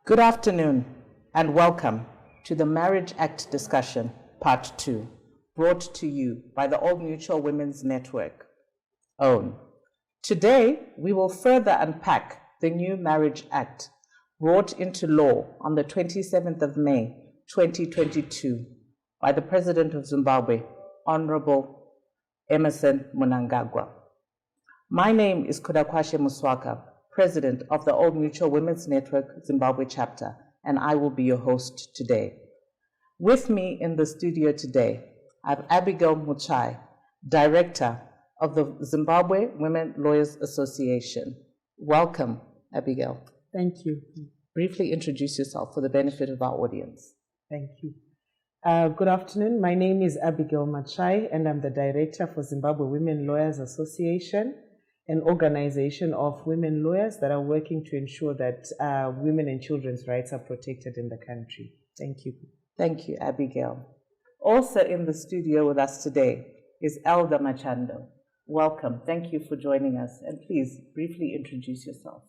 Good afternoon and welcome to the Marriage Act discussion, part 2, brought to you by the Old Mutual Women's Network, OWN. Today, we will further unpack the new Marriage Act brought into law on the 27th of May, 2022 by the President of Zimbabwe, Honorable Emmerson Mnangagwa. My name is Kudakwashe Muswaka, President of the Old Mutual Women's Network Zimbabwe chapter, and I will be your host today. With me in the studio today, I have Abigail Muchai, Director of the Zimbabwe Women Lawyers Association. Welcome, Abigail. Thank you. Briefly introduce yourself for the benefit of our audience. Thank you. Good afternoon. My name is Abigail Muchai, and I'm the Director for Zimbabwe Women Lawyers Association, an organization of women lawyers that are working to ensure that women and children's rights are protected in the country. Thank you. Thank you, Abigail. Also in the studio with us today is Elda Machando. Welcome. Thank you for joining us. And please briefly introduce yourself.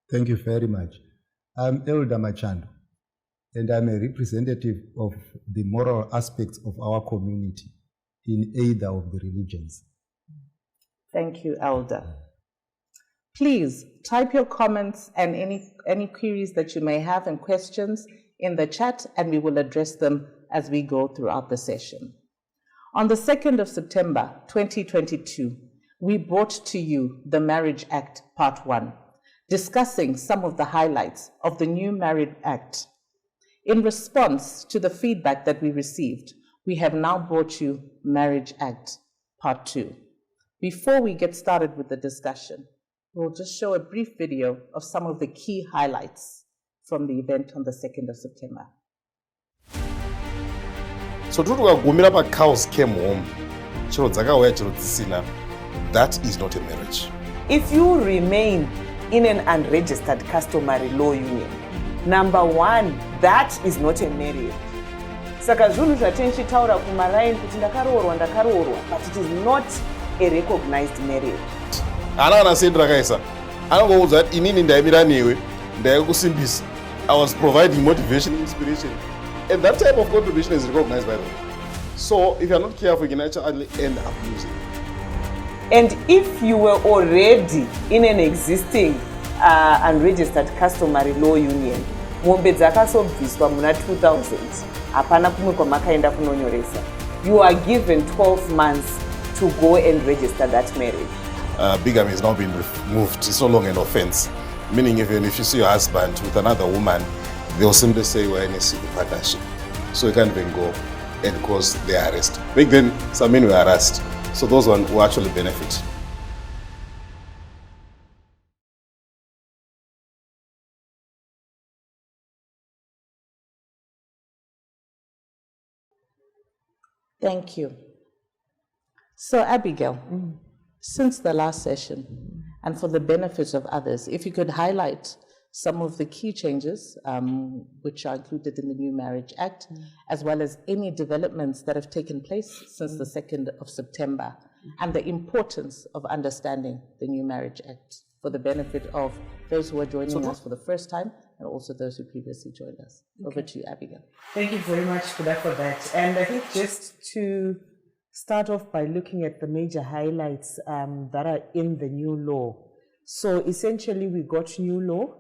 Thank you very much. I'm Elda Machando, and I'm a representative of the moral aspects of our community in either of the religions. Thank you, Elda. Please type your comments and any queries that you may have and questions in the chat, and we will address them as we go throughout the session. On the 2nd of September, 2022, we brought to you the Marriage Act Part 1, discussing some of the highlights of the new Marriage Act. In response to the feedback that we received, we have now brought you Marriage Act Part 2. Before we get started with the discussion, we'll just show a brief video of some of the key highlights from the event on the 2nd of September. So tukagumira pa cows came home, chero dzakauya chero dzisina, that is not a marriage. If you remain in an unregistered customary law union, number one, that is not a marriage. Saka zvinhu zvatinchitaura kumaraini kuti ndakaroorwa, but it is not a recognized marriage. Ana sendi rakaisa anongoudza kuti inini ndaimira newe ndaikusimbisa. I was providing motivation, inspiration, and that type of contribution is recognized by the law. So if you are not careful, you can actually end up losing. And if you were already in an existing unregistered customary law union, mombe dzakasobviswa muna 2000, hapana kumwe kwamakaenda kunonyoresa. You are given 12 months to go and register that marriage. Bigamy has now been removed. It's no longer an offense. Meaning even if you see your husband with another woman, they'll simply say we're in a civil partnership. So you can't even go and cause their arrest. Back then, some men were arrested. So those ones will actually benefit. Thank you. So Abigail, since the last session, and for the benefit of others, if you could highlight some of the key changes which are included in the new Marriage Act, as well as any developments that have taken place since the 2nd of September, and the importance of understanding the new Marriage Act for the benefit of those who are joining us for the first time and also those who previously joined us. Okay. Over to you, Abigail. Thank you very much for that. And I think just to start off by looking at the major highlights that are in the new law. So essentially we got new law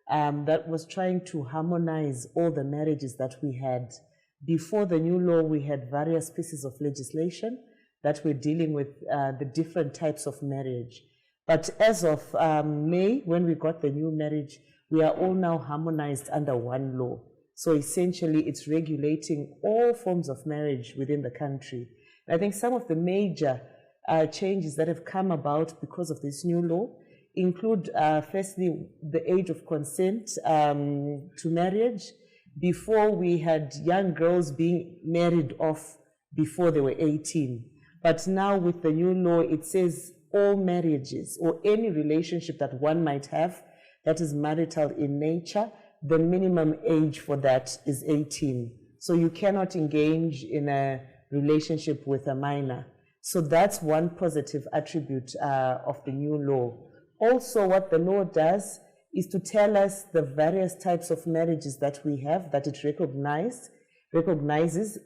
that was trying to harmonize all the marriages that we had. Before the new law, we had various pieces of legislation that were dealing with the different types of marriage. But as of May, when we got the new marriage, we are all now harmonized under one law. So essentially it's regulating all forms of marriage within the country. I think some of the major changes that have come about because of this new law include, firstly, the age of consent to marriage. Before, we had young girls being married off before they were 18. But now with the new law, it says all marriages or any relationship that one might have that is marital in nature, the minimum age for that is 18. So you cannot engage in a relationship with a minor. So that's one positive attribute of the new law. Also, what the law does is to tell us the various types of marriages that we have, that it recognizes,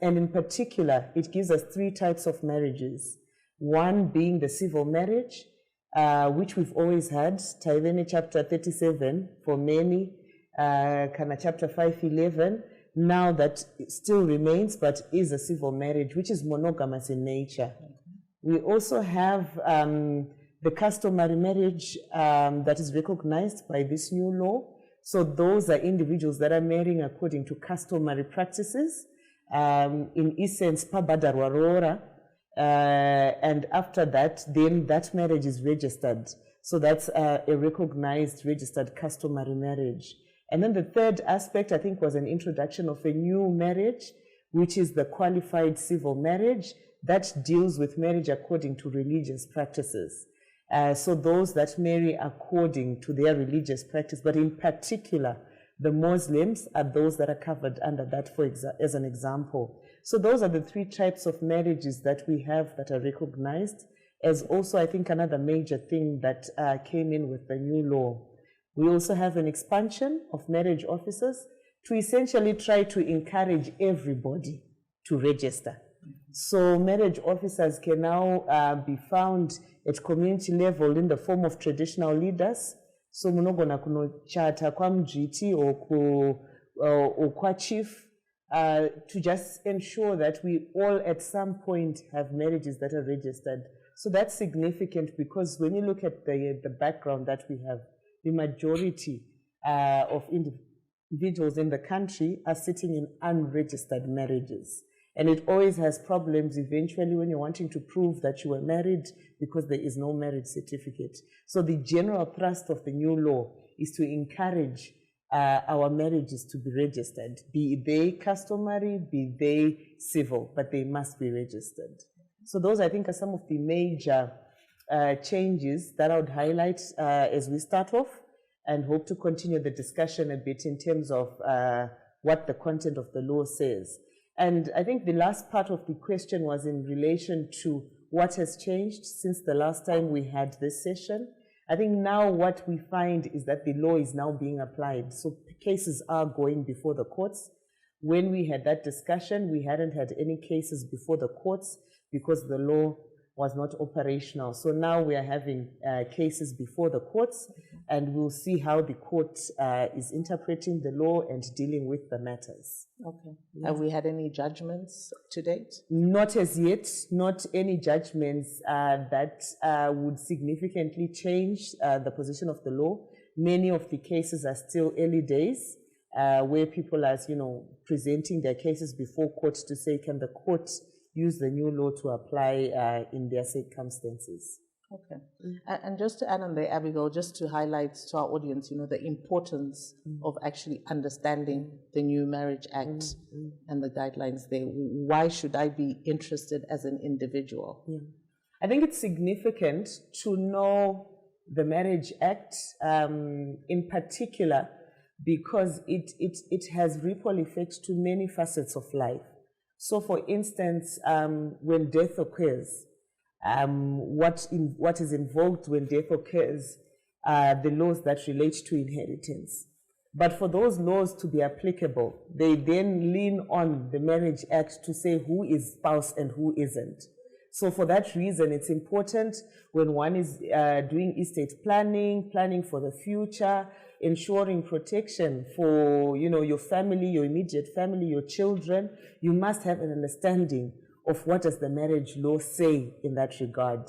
and in particular, it gives us 3 types of marriages. One being the civil marriage, which we've always had, Taiveni chapter 37 for many, Kana chapter 5:11, now that it still remains, but is a civil marriage, which is monogamous in nature. We also have the customary marriage that is recognized by this new law. So those are individuals that are marrying according to customary practices. In essence, pabadarwa rora. And after that, then that marriage is registered. So that's a recognized, registered customary marriage. And then the third aspect, I think, was an introduction of a new marriage, which is the qualified civil marriage that deals with marriage according to religious practices. So those that marry according to their religious practice, but in particular, the Muslims are those that are covered under that, as an example. So those are the 3 types of marriages that we have that are recognized, as also, I think, another major thing that came in with the new law. We also have an expansion of marriage officers to essentially try to encourage everybody to register. So marriage officers can now be found at community level in the form of traditional leaders. So munogona kuno chata kwa mjiti or kwa chief to just ensure that we all at some point have marriages that are registered. So that's significant because when you look at the background that we have, the majority of individuals in the country are sitting in unregistered marriages. And it always has problems eventually when you're wanting to prove that you were married because there is no marriage certificate. So the general thrust of the new law is to encourage our marriages to be registered, be they customary, be they civil, but they must be registered. So those, I think, are some of the major changes that I would highlight as we start off, and hope to continue the discussion a bit in terms of what the content of the law says. And I think the last part of the question was in relation to what has changed since the last time we had this session. I think now what we find is that the law is now being applied. So cases are going before the courts. When we had that discussion, we hadn't had any cases before the courts because the law was not operational. So now we are having cases before the courts, and we'll see how the court is interpreting the law and dealing with the matters. Okay. Have we had any judgments to date? Not as yet, not any judgments that would significantly change the position of the law. Many of the cases are still early days, where people are, presenting their cases before court to say, can the court use the new law to apply in their circumstances. Okay. And just to add on there, Abigail, just to highlight to our audience, the importance of actually understanding the new Marriage Act and the guidelines there. Why should I be interested as an individual? Yeah. I think it's significant to know the Marriage Act in particular because it has ripple effects to many facets of life. So, for instance, when death occurs, what is involved when death occurs are the laws that relate to inheritance. But for those laws to be applicable, they then lean on the Marriage Act to say who is spouse and who isn't. So for that reason, it's important when one is doing estate planning for the future, ensuring protection for your family, your immediate family, your children, you must have an understanding of what does the marriage law say in that regard.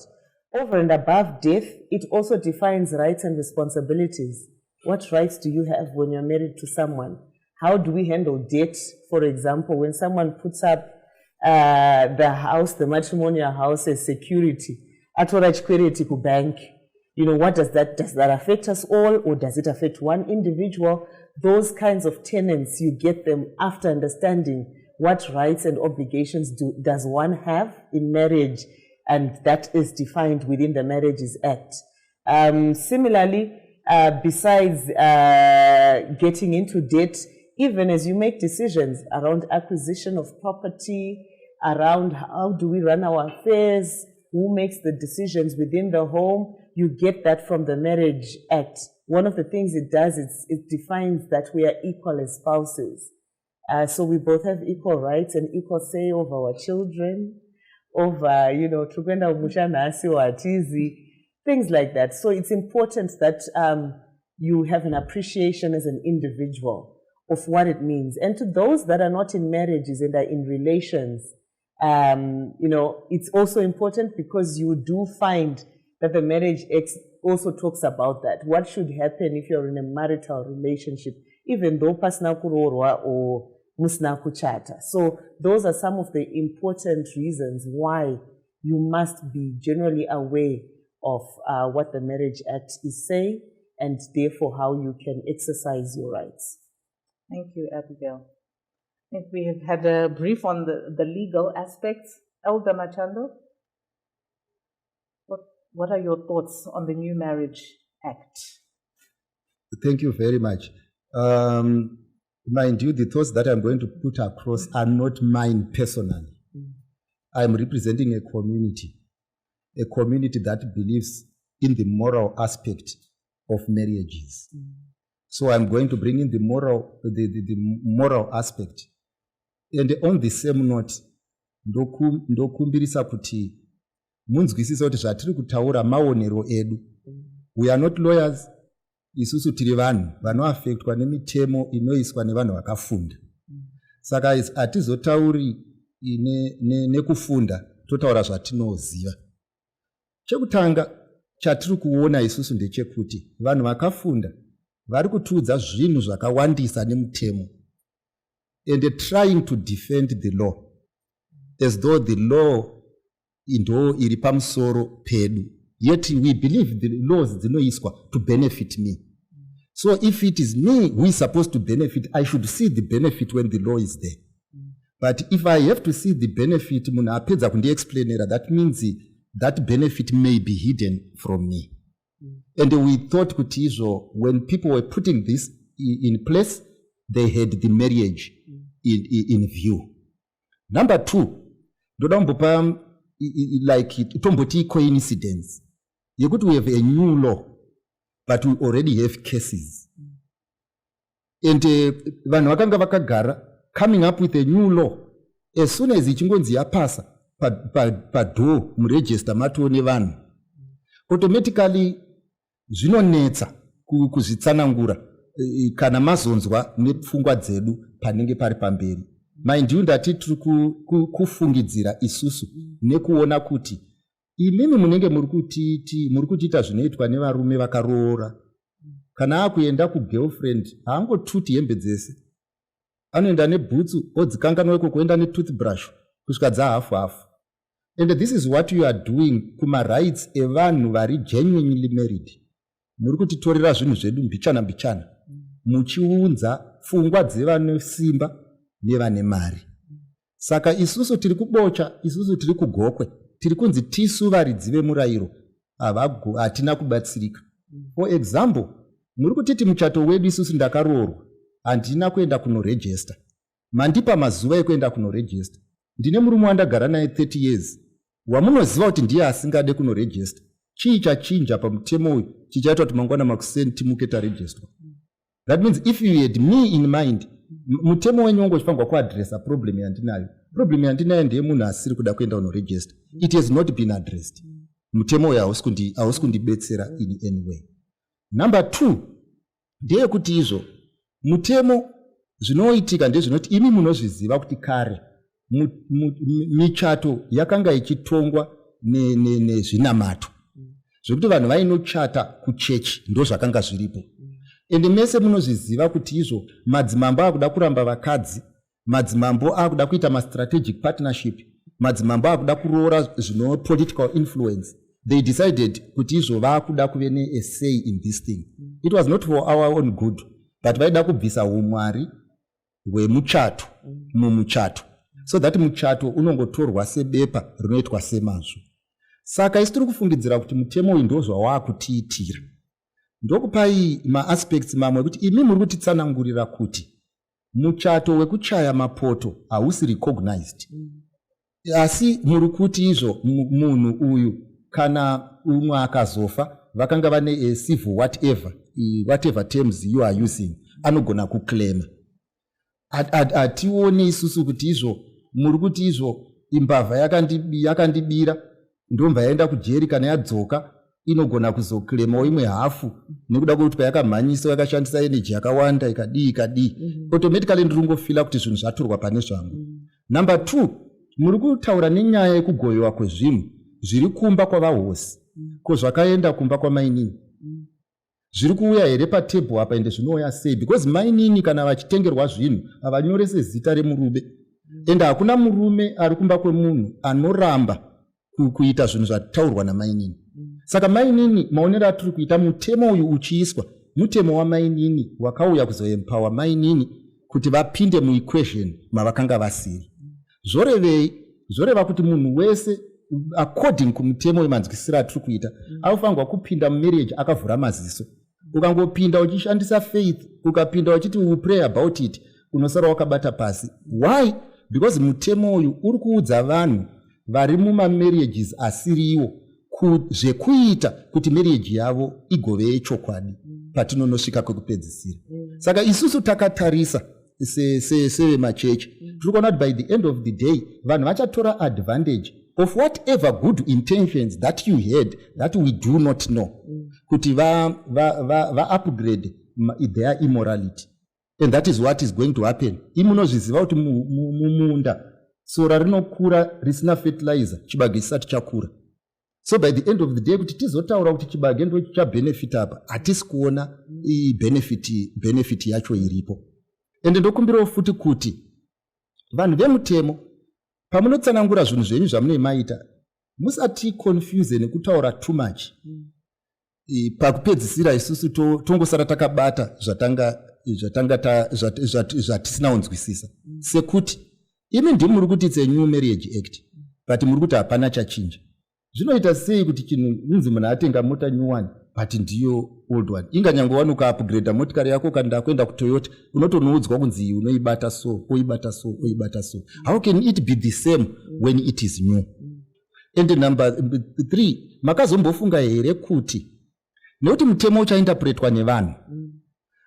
Over and above death, it also defines rights and responsibilities. What rights do you have when you're married to someone? How do we handle debt? For example, when someone puts up the matrimonial house as security, atora security to bank, what does that affect us all, or does it affect one individual? Those kinds of tenets, you get them after understanding what rights and obligations does one have in marriage, and that is defined within the Marriages Act. Similarly, besides getting into debt, even as you make decisions around acquisition of property, around how do we run our affairs, who makes the decisions within the home, you get that from the Marriage Act one of the things it does is it defines that we are equal as spouses. So we both have equal rights and equal say over our children, over, tukwenda mushanasi watizi, things like that. So it's important that you have an appreciation as an individual of what it means. And to those that are not in marriages and are in relations, it's also important because you do find that the marriage also talks about that. What should happen if you're in a marital relationship, even though pasina kurorwa or musina kuchata. So those are some of the important reasons why you must be generally aware of what the Marriage Act is saying and therefore how you can exercise your rights. Thank you, Abigail. I think we have had a brief on the legal aspects. Elder Machando, what are your thoughts on the new Marriage Act? Thank you very much. Mind you, the thoughts that I'm going to put across are not mine personally. I'm representing a community that believes in the moral aspect of marriages. So I'm going to bring in the moral aspect. And on the same note, ndokumbirisa kuti munzwisisa kuti zvatiri kutaura maonero edu. We are not lawyers. Isusu tiri vanhu vanoaffectwa nemitemo inoiswa nevanhu vakafunda. Saka hatizotauri nekufunda, totaura zvatinoziva. Chekutanga chatiri kuona isusu ndechekuti vanhu vakafunda vari kutiudza zvinhu zvakawandisa nemutemo, and trying to defend the law as though the law ndo iri pamusoro pedu. Yet we believe the laws dzinoiswa to benefit me. So if it is me who is supposed to benefit, I should see the benefit when the law is there. But if I have to see the benefit, munhu apedza kundiexplainera, that means that benefit may be hidden from me. And we thought kuti izvo, when people were putting this in place, they had the marriage in view. Number two, ndoda kumbopa like tomboti coincidence. Yekuti we have a new law, but we already have cases. And vanhu vakanga vakagara coming up with a new law. As soon as ichingonzi yapasa padoo muregister matoone vanhu, automatically zvinonetsa kuzvitsanangura kana mazonzwa nepfungwa dzedu panenge pari pamberi. Mind you, ndati tiri kufungidzira isusu nekuona kuti imimi munenge muri kutiita zvinoitwa nevarume vakaroora. Kana akuenda kugirlfriend haangotuti hembe dzese, anoenda nebhutsu odzikanganwa kuenda netoothbrush kusvika dzahafu hafu. And this is what you are doing kumarights evanhu vari genuinely married. Muri kutitorera zvinhu zvedu mbichana muchiunza pfungwa dzevane simba nevane mari. Saka isusu tiri kubocha, isusu tiri kugokwe, tiri kunzi tisu varidzi vemurayiro hatina kubatsirika. For example, muri kutiti muchato wedu isusu ndakaroorwa, handina kuenda kunoregister. Mandipa mazuva ekuenda kunoregister. Ndine murume wandagara naye 30 years. Wamunoziva kuti ndiye asingade kunoregister. Chii chachinja pamutemo uyu chichaita kuti mangwana makuseni timuke taregister. That means if you had me in mind, mutemo wenyu wangofanirwa kuadressa problem yandinayo. Problem yandinayo ndeye munhu asiri kuda kuenda kunoregister. It has not been addressed. Mutemo uyu hausi kundibetsera in any way. Number 2, ndeye kuti izvo mutemo zvinoitika ndezvinoti imi munozviziva kuti kare michato yakanga ichitongwa nezvinamato zvokuti vanhu vainochata kuchechi ndo zvakanga zviripo. Ende mese munozviziva kuti izvo madzimambo akuda kuramba vakadzi, madzimambo akuda kuita ma-strategic partnership, madzimambo akuda kuroora zvino political influence. They decided kuti izvo vakuda kuve ne say in this thing. It was not for our own good, but vaida kubvisa umwari hwemuchato mumuchato, so that muchato unongotorwa sebepa rinoitwa semazvo. Saka isi tiri kufungidzira kuti mutemo uyu ndo zvawakutiitira. Ndokupai ma-aspects mamwe kuti imi muri kutitsanangurira kuti muchato wekuchaya mapoto hausi recognized. Asi muri kuti izvo munhu uyu kana umwe akazofa vakanga vane civil whatever, whatever terms you are using anogona kuclaima. Ationi isusu kuti izvo muri kuti izvo imbavha yakandibira ndomva yaenda kujeri kana yadzoka inogona kuzoclaimawo imwe hafu nekuda kwekuti payakamhanyisa yakashandisa energy yakawanda ikadii automatically ndiri kungofila kuti zvinhu zvatorwa pane zvangu. Number 2, muri kutaura nenyaya yekugoyiwa kwezvinhu zviri kumba kwavahosi ko zvakaenda kumba kwamainini zviri kuuya here patebho apa ende zvinouya sei? Because mainini kana vachitengerwa zvinhu havanyorese zita remurube ende hakuna murume ari kumba kwemunhu anoramba kuita zvinhu zvataurwa namainini. Saka mainini maonero atiri kuita mutemo uyu uchiiswa mutemo wamainini wakauya kuzoempower mainini kuti vapinde muequation mavakanga vasiri. Zvorevei? Zvoreva kuti munhu wese according kumutemo wemanzwisiro atiri kuita anofanirwa kupinda mumarriage akavhura maziso. Ukangopinda uchishandisa faith ukapinda uchiti we pray about it unosara wakabata pasi. Why? Because mutemo uyu uri kuudza vanhu vari mumamarriages asiriwo zvekuita kuti marriage yavo igove yechokwadi patinonosvika kwekupedzisira. Saka isusu takatarisa sevemachechi tiri kuona kuti by the end of the day vanhu vachatora advantage of whatever good intentions that you had that we do not know kuti va-upgrade their immorality, and that is what is going to happen. Imunozviziva kuti mumunda sora rinokura risina fertilizer chibage chisati chakura. So by the end of the day kuti tizotaura kuti chibage ndo chabenefit apa hatisi kuona benefit yacho iripo. Ende ndokumbirawo futi kuti vanhu vemutemo pamunotsanangura zvinhu zvenyu zvamunomaita musati confuse nekutaura too much. Pakupedzisira isusu tongosara takabata zvatisina kunzwisisa sekuti imi ndimi muri kuti it's a new marriage act but muri kuti hapana chachinja. Zvinoita sei kuti chinhu unzi munhu atenga mota new one but ndiyo old one? Inganyangovani ukaupgrade motikari yako ukanda kuenda kuToyota unotonoudzwa kunzi unoibata so oibata so oibata so. How can it be the same when it is new? And number 3, makazombofunga here kuti nekuti mutemo uchainterpretwa nevanhu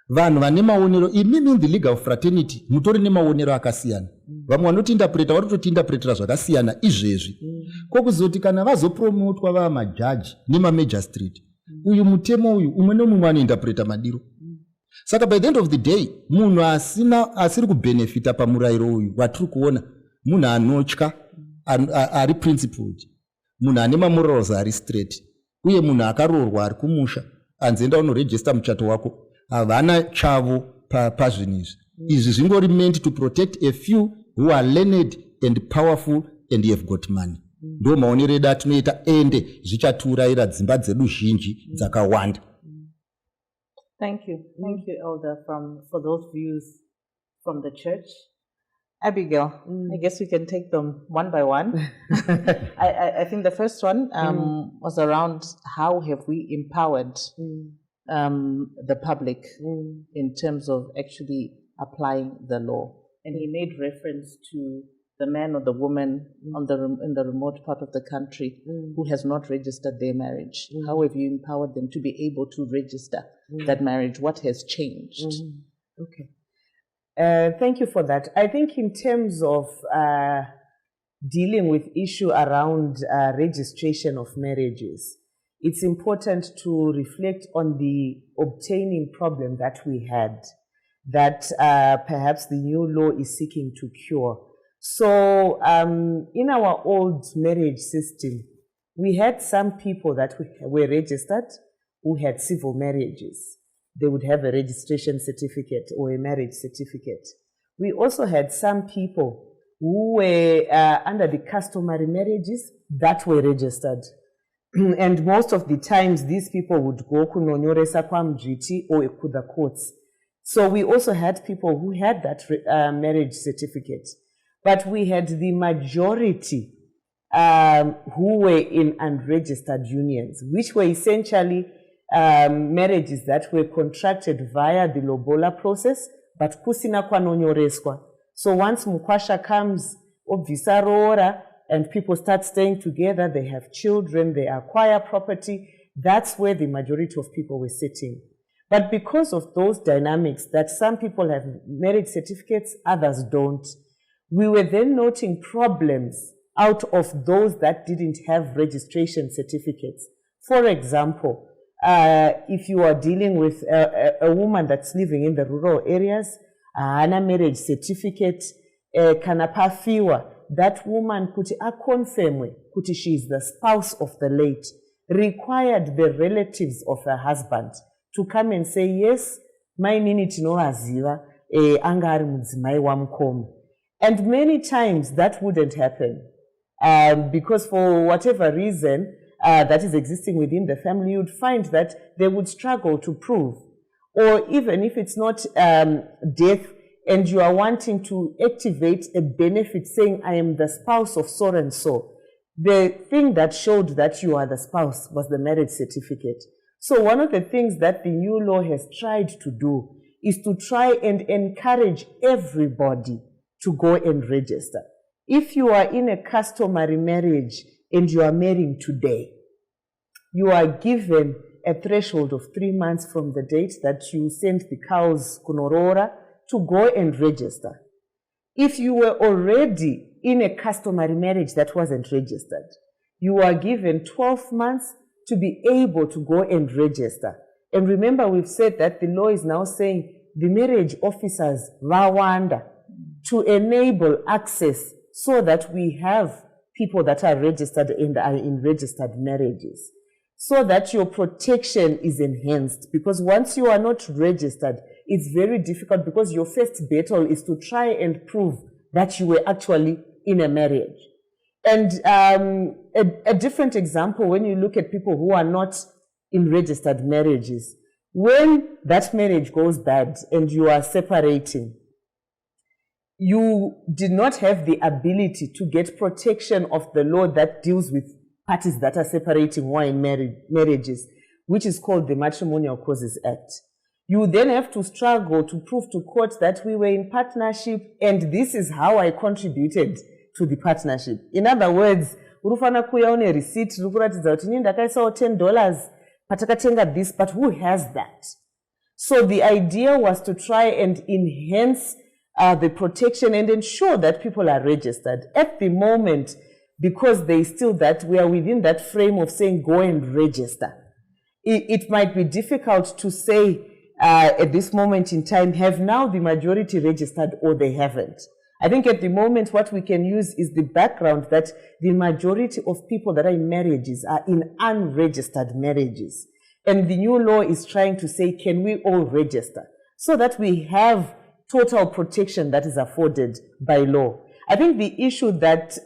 vane maonero imimi in the legal fraternity mutori nemaonero akasiyana. Vamwe vanotiinterpreta vari kutotiinterpretera zvakasiyana izvezvi kwokuzoti kana vazopromotwa vava majaji nemamagistrate uyu mutemo uyu umwe nomumwe anointerpreta madiro. Saka by the end of the day munhu asiri kubenefita pamurayiro uyu watiri kuona munhu anotya ari principled, munhu ane mamorals ari straight, uye munhu akaroorwa ari kumusha anzenda unoregister muchato wako havana chavo pazvinhu izvi. Izvi zvingori meant to protect a few who are learned and powerful and have got money. Ndo maonero edu atinoita ende zvichatiurayira dzimba dzedu zhinji dzakawanda. Thank you, Elder, for those views from the church. Abigail, I guess we can take them one by one. I think the first one was around how have we empowered the public in terms of actually applying the law. And he made reference to the man or the woman in the remote part of the country who has not registered their marriage. How have you empowered them to be able to register that marriage? What has changed? Okay. Thank you for that. I think in terms of dealing with issue around registration of marriages, it's important to reflect on the obtaining problem that we had, that perhaps the new law is seeking to cure. So in our old marriage system, we had some people that were registered who had civil marriages. They would have a registration certificate or a marriage certificate. We also had some people who were under the customary marriages that were registered. And most of the times, these people would go kunonyoresa kwa mjiti or to the courts. So we also had people who had that marriage certificate. But we had the majority who were in unregistered unions, which were essentially marriages that were contracted via the lobola process, but kusina kwanonyoreswa. So once mukwasha comes, obvisa roora, and people start staying together, they have children, they acquire property, that's where the majority of people were sitting. But because of those dynamics, that some people have marriage certificates, others don't, we were then noting problems out of those that didn't have registration certificates. For example, if you are dealing with a woman that's living in the rural areas, a marriage certificate, kana pafiwa, that woman kuti akonfirmwe kuti she is the spouse of the late, required the relatives of her husband to come and say, yes, my nini tinowaziva anga ari mudzimai wamukoma. And many times that wouldn't happen because for whatever reason that is existing within the family, you'd find that they would struggle to prove. Or even if it's not death and you are wanting to activate a benefit saying, I am the spouse of so and so, the thing that showed that you are the spouse was the marriage certificate. So one of the things that the new law has tried to do is to try and encourage everybody to go and register. If you are in a customary marriage and you are marrying today, you are given a threshold of 3 months from the date that you sent the cows kunorora to go and register. If you were already in a customary marriage that wasn't registered, you are given 12 months to be able to go and register. And remember, we've said that the law is now saying the marriage officers vawanda to enable access so that we have people that are registered and are in registered marriages, so that your protection is enhanced. Because once you are not registered, it's very difficult because your first battle is to try and prove that you were actually in a marriage. And a different example, when you look at people who are not in registered marriages, when that marriage goes bad and you are separating, you did not have the ability to get protection of the law that deals with parties that are separating who are in marriages, which is called the Matrimonial Causes Act. You then have to struggle to prove to court that we were in partnership and this is how I contributed to the partnership. In other words, urufana kuya une receipt rukuratidza kuti ini ndakaisawo $10 patakatenga this, but who has that? So the idea was to try and enhance the protection and ensure that people are registered. At the moment, because they still that we are within that frame of saying go and register, it might be difficult to say at this moment in time, have now the majority registered or they haven't. I think at the moment what we can use is the background that the majority of people that are in marriages are in unregistered marriages. And the new law is trying to say, can we all register so that we have total protection that is afforded by law? I think the issue that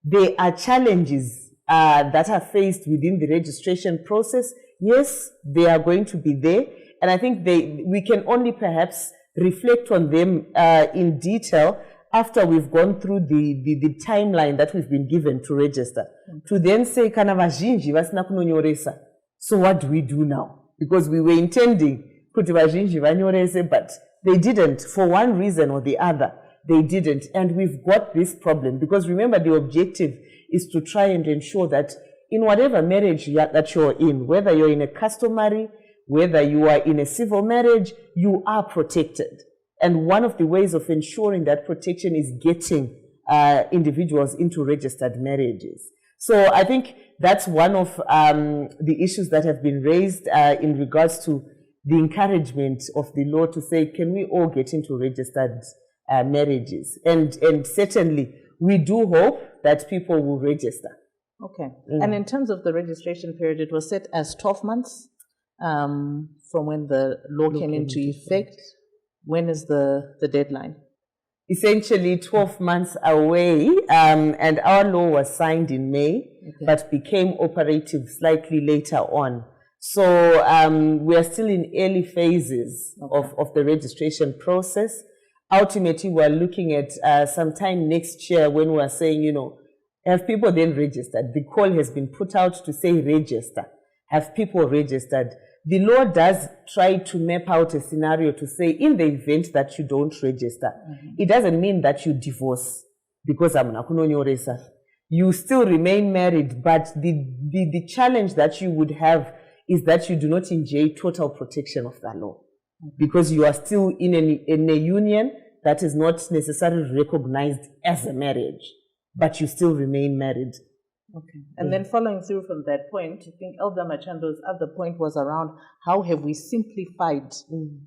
there are challenges that are faced within the registration process, yes, they are going to be there. And I think we can only perhaps reflect on them in detail after we've gone through the timeline that we've been given to register. To then say, kana vazhinji vasina kunonyoresa. So what do we do now? Because we were intending kuti vazhinji vanyorese, but they didn't. For one reason or the other, they didn't. And we've got this problem. Because remember, the objective is to try and ensure that in whatever marriage that you're in, whether you're in a customary, whether you are in a civil marriage, you are protected. And one of the ways of ensuring that protection is getting individuals into registered marriages. So I think that's one of the issues that have been raised in regards to the encouragement of the law to say, can we all get into registered marriages? And certainly, we do hope that people will register. Okay. And in terms of the registration period, it was set as 12 months from when the law came into effect. When is the deadline? Essentially 12 months away, and our law was signed in May, but became operative slightly later on. So we are still in early phases of the registration process. Ultimately, we're looking at sometime next year when we're saying, you know, have people then registered? The call has been put out to say register. Have people registered? The law does try to map out a scenario to say, in the event that you don't register, it doesn't mean that you divorce because you still remain married, but the challenge that you would have is that you do not enjoy total protection of the law because you are still in a union that is not necessarily recognized as a marriage, but you still remain married. Okay. And then following through from that point, I think Elder Machando's other point was around how have we simplified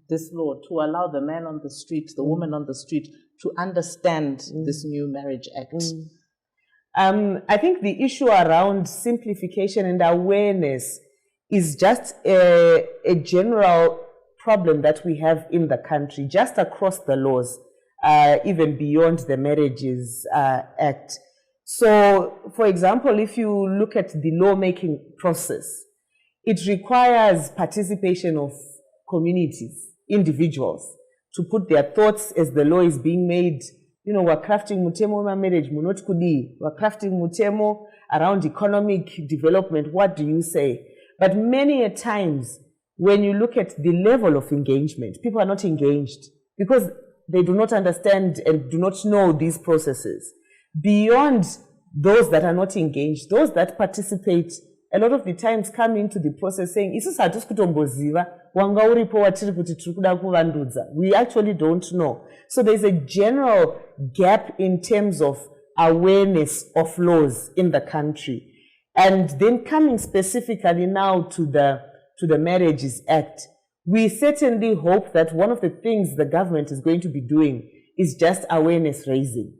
this law to allow the man on the street, the woman on the street, to understand this new Marriage Act. I think the issue around simplification and awareness is just a general problem that we have in the country, just across the laws, even beyond the Marriages Act. So, for example, if you look at the lawmaking process, it requires participation of communities, individuals, to put their thoughts as the law is being made. You know, we're crafting mutemo ma marriage, munot kudi. We're crafting mutemo around economic development. What do you say? But many a times, when you look at the level of engagement, people are not engaged because they do not understand and do not know these processes. Beyond those that are not engaged, those that participate, a lot of the times come into the process saying, we actually don't know. So there's a general gap in terms of awareness of laws in the country. And then coming specifically now to the Marriages Act, we certainly hope that one of the things the government is going to be doing is just awareness raising.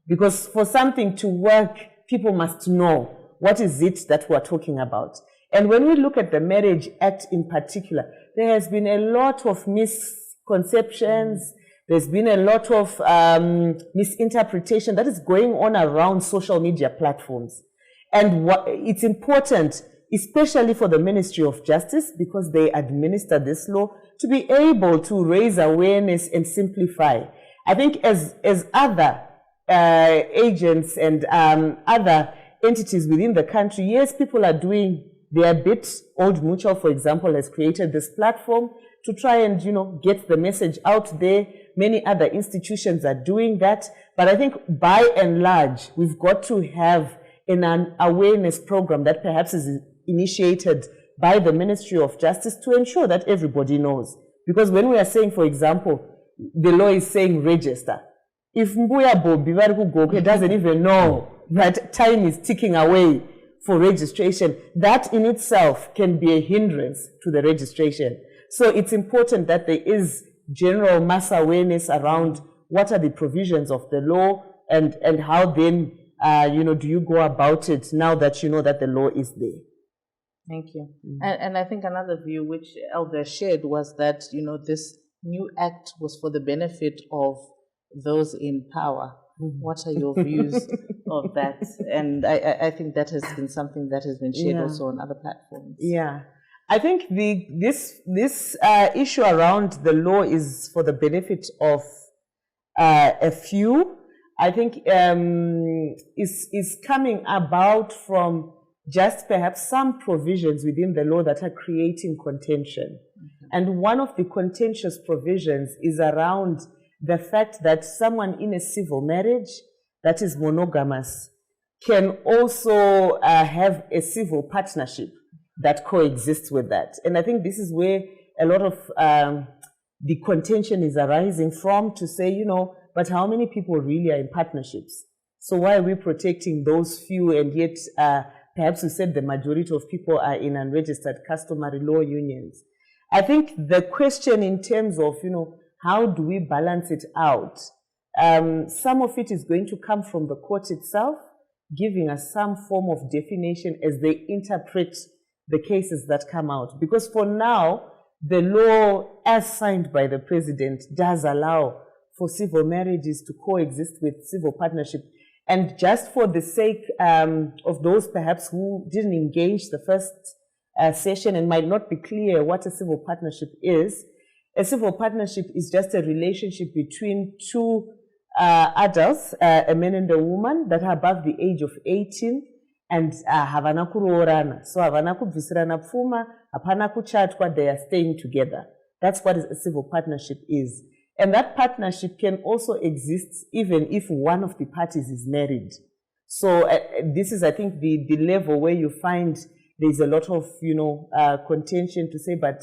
Because for something to work, people must know what is it that we're talking about. And when we look at the Marriage Act in particular, there has been a lot of misconceptions. There's been a lot of misinterpretation that is going on around social media platforms. And it's important, especially for the Ministry of Justice, because they administer this law, to be able to raise awareness and simplify. I think as other agents and other entities within the country, yes, people are doing their bit. Old Mutual, for example, has created this platform to try and, get the message out there. Many other institutions are doing that. But I think by and large, we've got to have an awareness program that perhaps is initiated by the Ministry of Justice to ensure that everybody knows. Because when we are saying, for example, the law is saying register, if Mbuya Bobi Goke doesn't even know that time is ticking away for registration, that in itself can be a hindrance to the registration. So it's important that there is general mass awareness around what are the provisions of the law and how then, do you go about it now that you know that the law is there. Thank you. And I think another view which Elder shared was that, this new act was for the benefit of those in power. What are your views of that? And I think that has been something that has been shared also on other platforms. Yeah. I think this issue around the law is for the benefit of a few. I think is coming about from just perhaps some provisions within the law that are creating contention. And one of the contentious provisions is around the fact that someone in a civil marriage that is monogamous can also have a civil partnership that coexists with that. And I think this is where a lot of the contention is arising from, to say, but how many people really are in partnerships? So why are we protecting those few, and yet perhaps we said the majority of people are in unregistered customary law unions? I think the question in terms of, how do we balance it out? Some of it is going to come from the court itself, giving us some form of definition as they interpret the cases that come out. Because for now, the law as signed by the president does allow for civil marriages to coexist with civil partnership. And just for the sake of those perhaps who didn't engage the first session and might not be clear what a civil partnership is, a civil partnership is just a relationship between two adults, a man and a woman, that are above the age of 18 and havana kuroorana. So havana kubvisirana pfuma, hapana kuchatwa, they are staying together. That's what a civil partnership is. And that partnership can also exist even if one of the parties is married. So this is, I think, the level where you find there's a lot of, contention to say, but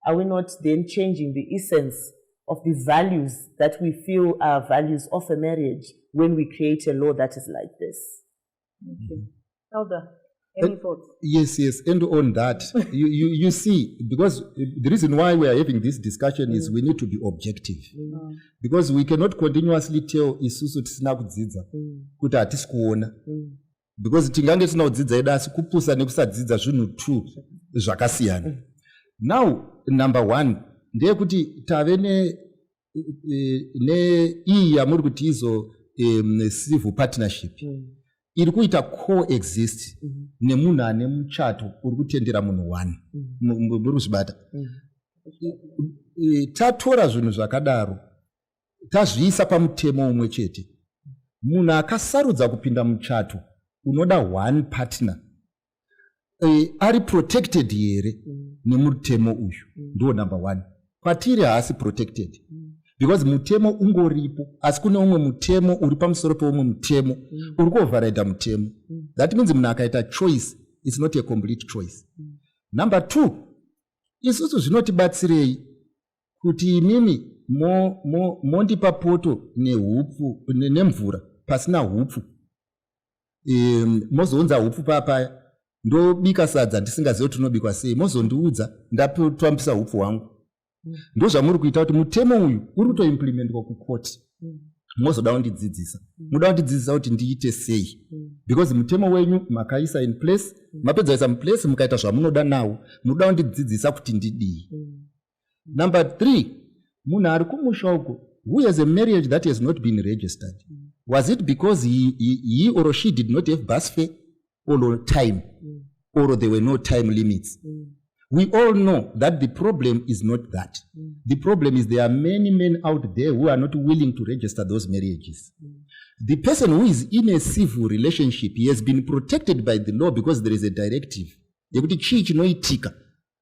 are we not then changing the essence of the values that we feel are values of a marriage when we create a law that is like this? Thank you. Elder, any thoughts? Yes, and on that, you see, because the reason why we are having this discussion is we need to be objective. Because we cannot continuously tell isusu tisina kudzidza kuti hatisi kuona. Because tingange tisina kudzidza edu asi kupusa nekusadzidza zvinhu two zvakasiyana. Now, number one, ndeyekuti tave iyi yamuri kuti izo civil partnership. Iri kuita coexist nemunhu ane muchato uri kutendera munhu one. Muri kuzvibata. Tatora zvinhu zvakadaro, tazviisa pamutemo umwe chete. Munhu akasarudza kupinda muchato unoda one partner. Ari protected here nemutemo uyu. Ndo number one. Kwatiri haasi protected. Because mutemo ungoripo, asi kune umwe mutemo uri pamusoro peumwe mutemo uri kuoverride mutemo. That means munhu akaita choice, it's not a complete choice. Number two, isusu zvinotibatsirei kuti imimi mondipa poto nehupfu nemvura pasina hupfu. Mozounza hupfu papaya ndobika sadza ndisingazivi kuti unobikwa sei, mozondiudza ndatambisa hupfu hwangu. Ndo zvamuri kuita kuti mutemo uyu uri kutoimplementwa kukoti. Mozoda kundidzidzisa. Muda kundidzidzisa kuti ndiite sei. Because mutemo wenyu makaisa in place, mapedza muplace mukaita zvamunoda nawo, muda kundidzidzisa kuti ndidii. Number three, munhu ari kumusha uko, who has a marriage that has not been registered. Was it because he or she did not have bus fare or time, or there were no time limits? We all know that the problem is not that. The problem is there are many men out there who are not willing to register those marriages. The person who is in a civil relationship, he has been protected by the law because there is a directive. Yekuti chii chinoitika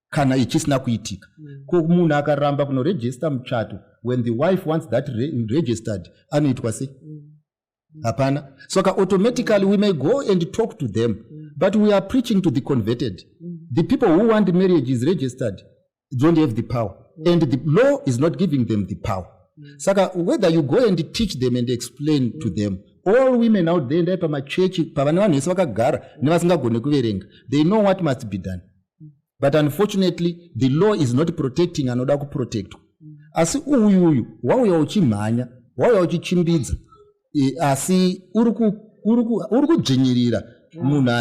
kana ichisina kuitika. Ko munhu akaramba kunoregister muchato, when the wife wants that registered, anoitwa sei? Hapana. So automatically we may go and talk to them, but we are preaching to the converted. The people who want marriages registered don't have the power, and the law is not giving them the power. Saka whether you go and teach them and explain to them, all women out there in my church, they know what must be done. But unfortunately, the law is not protecting another to protect. Asi uyu wauya uchimhanya, wauya uchichimbidza, asi uri kudzvinyirira munhu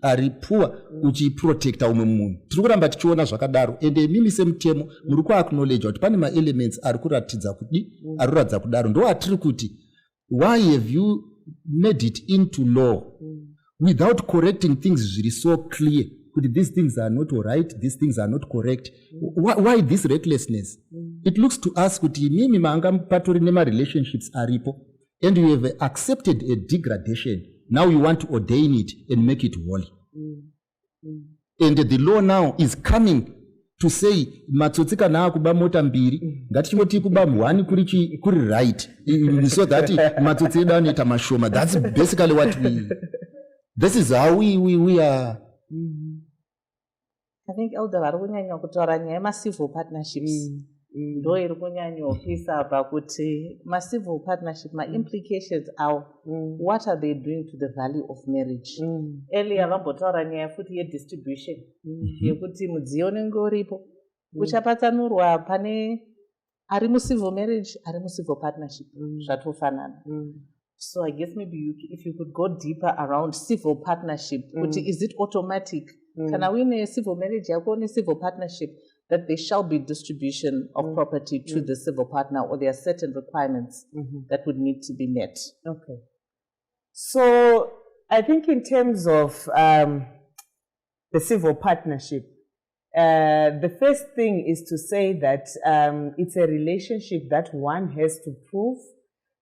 ari poor uchiprotecta umwe munhu. Tiri kuramba tichiona zvakadaro, ende mimi semutemo muri kuacknowledge kuti pane maelements ari kuratidza kudaro. Ndo atiri kuti, why have you made it into law without correcting things zviri so clear kuti these things are not right, these things are not correct? Why this recklessness? It looks to us kuti mimi manga patori nema relationships aripo, and you have accepted a degradation. Now you want to ordain it and make it holy. And the law now is coming to say, matsotsi kana akuba mota mbiri, ngatichingoti kuba one kuri right, so that matsotsi edu anoita mashoma. That's basically what this is how we are. I think Elder vari kunyanya kutaura nyaya yema-civil partnerships. Ndo iri kunyanyopisa pakuti ma-civil partnership, ma-implications awo, what are they doing to the value of marriage? Earlier vambotaura nyaya futi ye-distribution, yekuti mudziyo unenge uripo uchapatsanurwa pane ari mu-civil marriage, ari mu-civil partnership, zvatofanana. So I guess maybe if you could go deeper around civil partnership, is it automatic? Kana uine civil marriage yako ne civil partnership, that there shall be distribution of property to the civil partner, or there are certain requirements that would need to be met? Okay. So I think in terms of the civil partnership, the first thing is to say that it's a relationship that one has to prove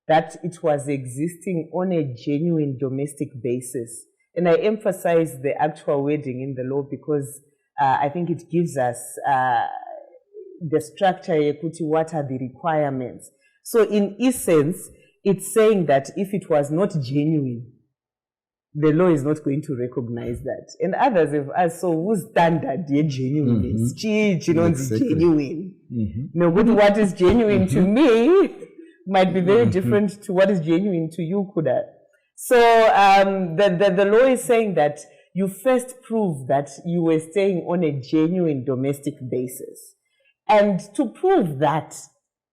that it was existing on a genuine domestic basis. And I emphasize the actual wording in the law because I think it gives us the structure, what are the requirements. So in essence, it's saying that if it was not genuine, the law is not going to recognize that. And others have asked, so whose standard is genuineness? Exactly. Genuine. No, but what is genuine to me might be very different to what is genuine to you, Kuda. So the law is saying that you first prove that you were staying on a genuine domestic basis. And to prove that,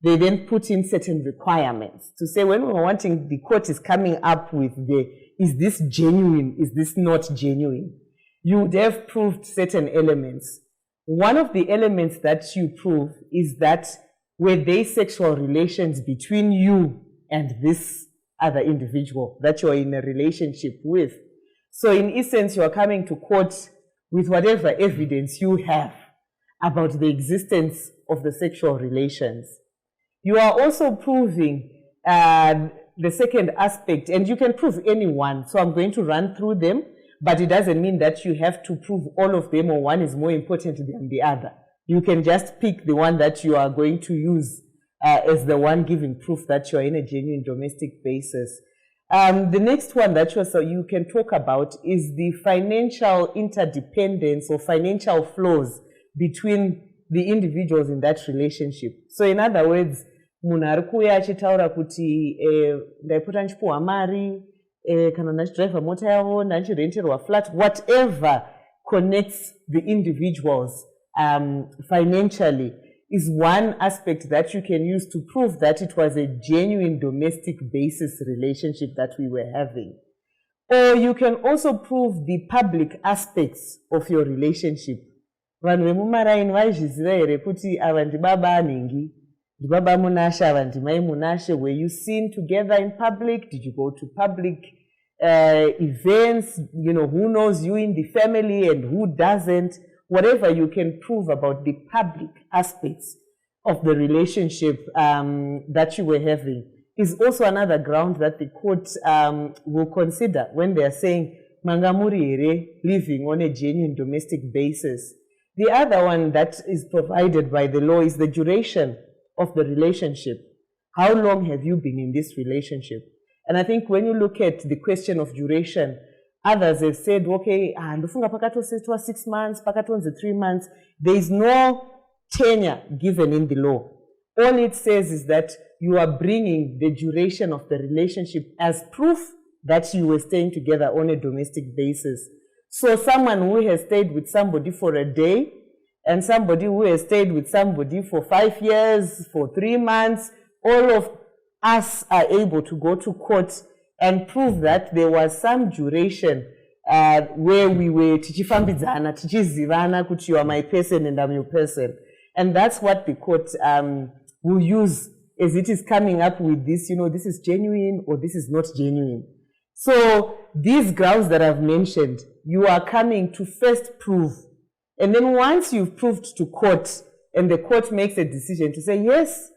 they then put in certain requirements to say when we're wanting, the court is coming up with is this genuine, is this not genuine? You would have proved certain elements. One of the elements that you prove is that were there sexual relations between you and this other individual that you are in a relationship with. So in essence, you are coming to court with whatever evidence you have about the existence of the sexual relations. You are also proving the second aspect, and you can prove any one. So I'm going to run through them, but it doesn't mean that you have to prove all of them or one is more important than the other. You can just pick the one that you are going to use as the one giving proof that you are in a genuine domestic basis. The next one that you can talk about is the financial interdependence or financial flows between the individuals in that relationship. So in other words, munhu ari kuuya achitaura kuti ndaipota ndichipuhwa mari kana ndachidhraivha mota yavo ndachirenterwa flat, whatever connects the individuals financially is one aspect that you can use to prove that it was a genuine domestic basis relationship that we were having. Or you can also prove the public aspects of your relationship. Vanhu vemumaraini vaizviziva here kuti ava ndibaba anhingi, ndibaba munashe, ava ndimai munashe. Were you seen together in public? Did you go to public events? You know, who knows you in the family and who doesn't? Whatever you can prove about the public aspects of the relationship that you were having is also another ground that the court will consider when they are saying mangamuri here living on a genuine domestic basis. The other one that is provided by the law is the duration of the relationship. How long have you been in this relationship? And I think when you look at the question of duration, others have said, okay, ndofunga pakatosetwa 6 months, pakatonze 3 months. There is no tenure given in the law. All it says is that you are bringing the duration of the relationship as proof that you were staying together on a domestic basis. So someone who has stayed with somebody for a day and somebody who has stayed with somebody for 5 years, for 3 months, all of us are able to go to court and prove that there was some duration where we were tichifambidzana, tichizivana kuti you are my person and I'm your person. And that's what the court will use as it is coming up with this, you know, this is genuine or this is not genuine. So these grounds that I've mentioned, you are coming to first prove. And then once you've proved to court and the court makes a decision to say, yes,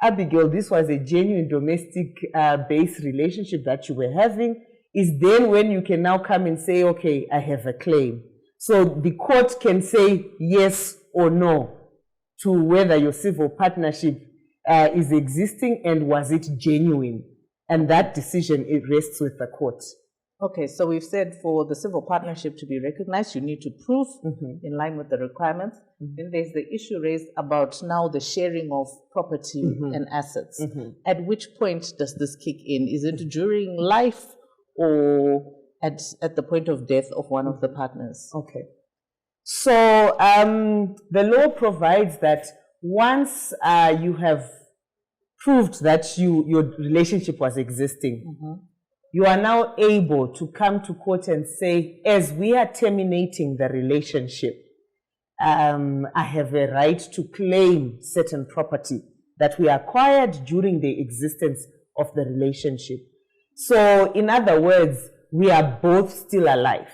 Abigail, this was a genuine domestic based relationship that you were having, is then when you can now come and say, okay, I have a claim. So the court can say yes or no to whether your civil partnership is existing and was it genuine. And that decision, it rests with the court. Okay, so we've said for the civil partnership to be recognized, you need to prove in line with the requirements. Then there's the issue raised about now the sharing of property and assets. At which point does this kick in? Is it during life or at the point of death of one of the partners? Okay. So the law provides that once you have proved that your relationship was existing, you are now able to come to court and say, as we are terminating the relationship, I have a right to claim certain property that we acquired during the existence of the relationship. So in other words, we are both still alive.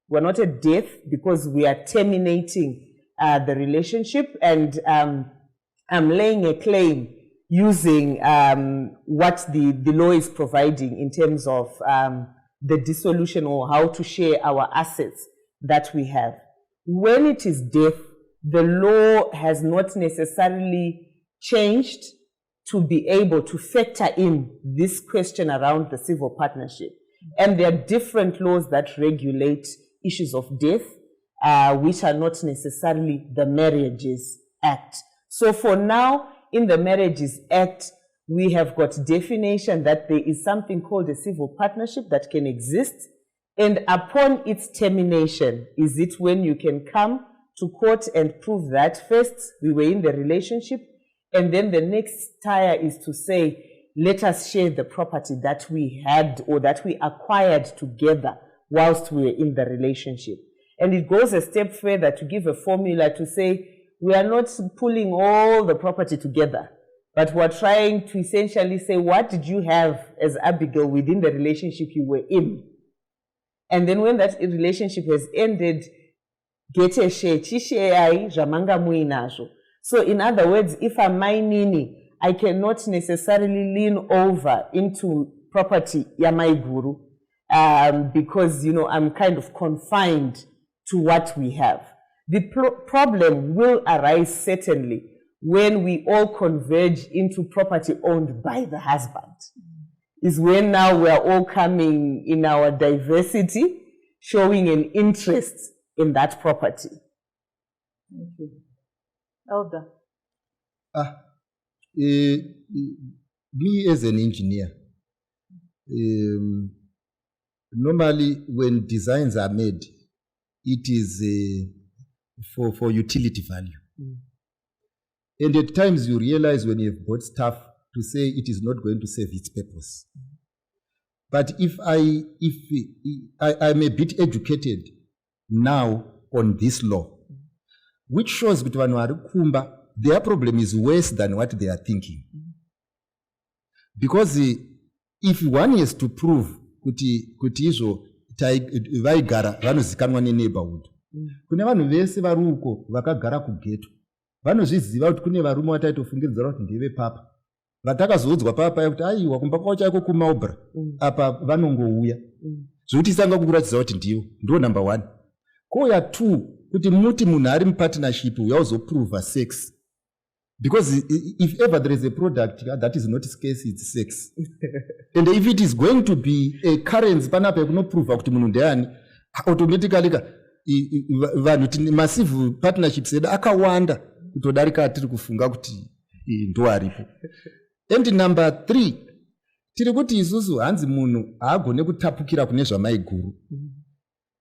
We're not at death because we are terminating the relationship, and I'm laying a claim using what the law is providing in terms of the dissolution or how to share our assets that we have. When it is death, the law has not necessarily changed to be able to factor in this question around the civil partnership. And there are different laws that regulate issues of death, which are not necessarily the Marriages Act. So for now, in the Marriages Act, we have got definition that there is something called a civil partnership that can exist. And upon its termination, is it when you can come to court and prove that first we were in the relationship, and then the next tier is to say, let us share the property that we had or that we acquired together whilst we were in the relationship. And it goes a step further to give a formula to say, we are not pulling all the property together, but we're trying to essentially say, what did you have as Abigail within the relationship you were in? And then when that relationship has ended, get a share, chisheai jamanga muinazo. So in other words, if I'm Mainini, I cannot necessarily lean over into property ya Maiguru, because, I'm kind of confined to what we have. The problem will arise certainly when we all converge into property owned by the husband. Is when now we are all coming in our diversity, showing an interest in that property. Thank you. Elder. Me as an engineer, normally when designs are made, it is for utility value. And at times you realize when you've bought stuff to say it is not going to serve its purpose. But if I'm a bit educated now on this law, which shows that their problem is worse than what they are thinking. Because if one is to prove kuti izvo vaigara vanozikanwa neneighborhood, kune vanhu vese vari uko vakagara kugeto vanozviziva kuti kune varume vataitofungidzira kuti ndeve papa vatakazoudzwa papa kuti aiwa kumba kwavo chaiko kumaubra apa vanongouya zvokuti isanga kukuratidza kuti ndiwo ndo number 1. Kouya 2 kuti muti munhu ari mupartnership yauzoprova sex, because if ever there is a product that is not scarce, it's sex. And if it is going to be a currency panapa yekunoprova kuti munhu ndeani, automatically vanhu massive partnerships edu akawanda kutodarika tiri kufunga kuti ndo aripo. And number 3, tiri kuti isusu hanzi munhu haagone kutapukira kune zvamaiguru.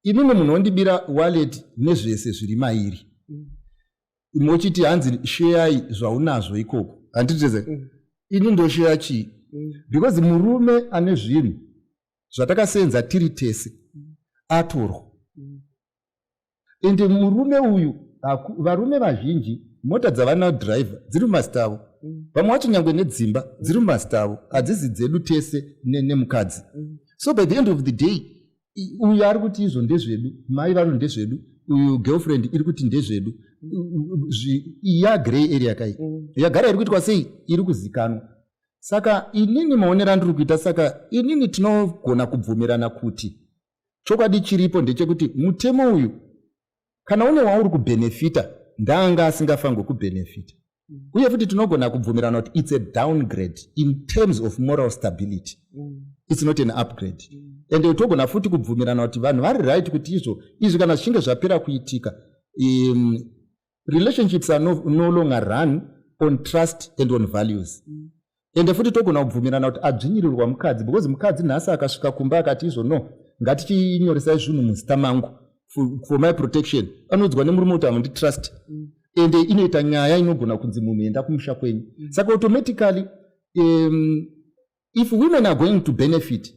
Inini munhu ondibira wallet nezvese zviri mairi. Mochiti hanzi share zvaunazvo ikoko. Handiteze. Ini ndo share chi. Because murume ane zvinhu zvatakasenza tiri tese atorwa. And murume uyu varume vazhinji mota dzavana driver dziri mumazita avo. Vamwe vacho nyangwe nedzimba dziri mumazita avo, hadzisi dzedu tese nemukadzi. So by the end of the day, uyu ari kuti izvo ndezvedu, mai varo ndezvedu, uyu girlfriend iri kuti ndezvedu. Ya grey area kai. Yagara iri kuitwa sei iri kuzikanwa. Saka inini maonero andiri kuita, saka inini tinogona kubvumirana kuti chokwadi chiripo ndechekuti mutemo uyu kana une wauri kubenefita ndanga asingafanirwi kubenefita. Uye futi tinogona kubvumirana kuti it's a downgrade in terms of moral stability. It's not an upgrade. And togona futi kubvumirana kuti vanhu vari right kuti izvo kana zvichinge zvapera kuitika, relationships are no longer run on trust and on values. And futi togona kubvumirana kuti adzvinyirirwa mukadzi, because mukadzi nhasi akasvika kumba akati izvo no ngatichinyoresai zvinhu muzita mangu for my protection, anodzwa nemurume kuti hamunditrust. And inoita nyaya inogona kunzi munhu enda kumusha kwenyu. Saka automatically if women are going to benefit,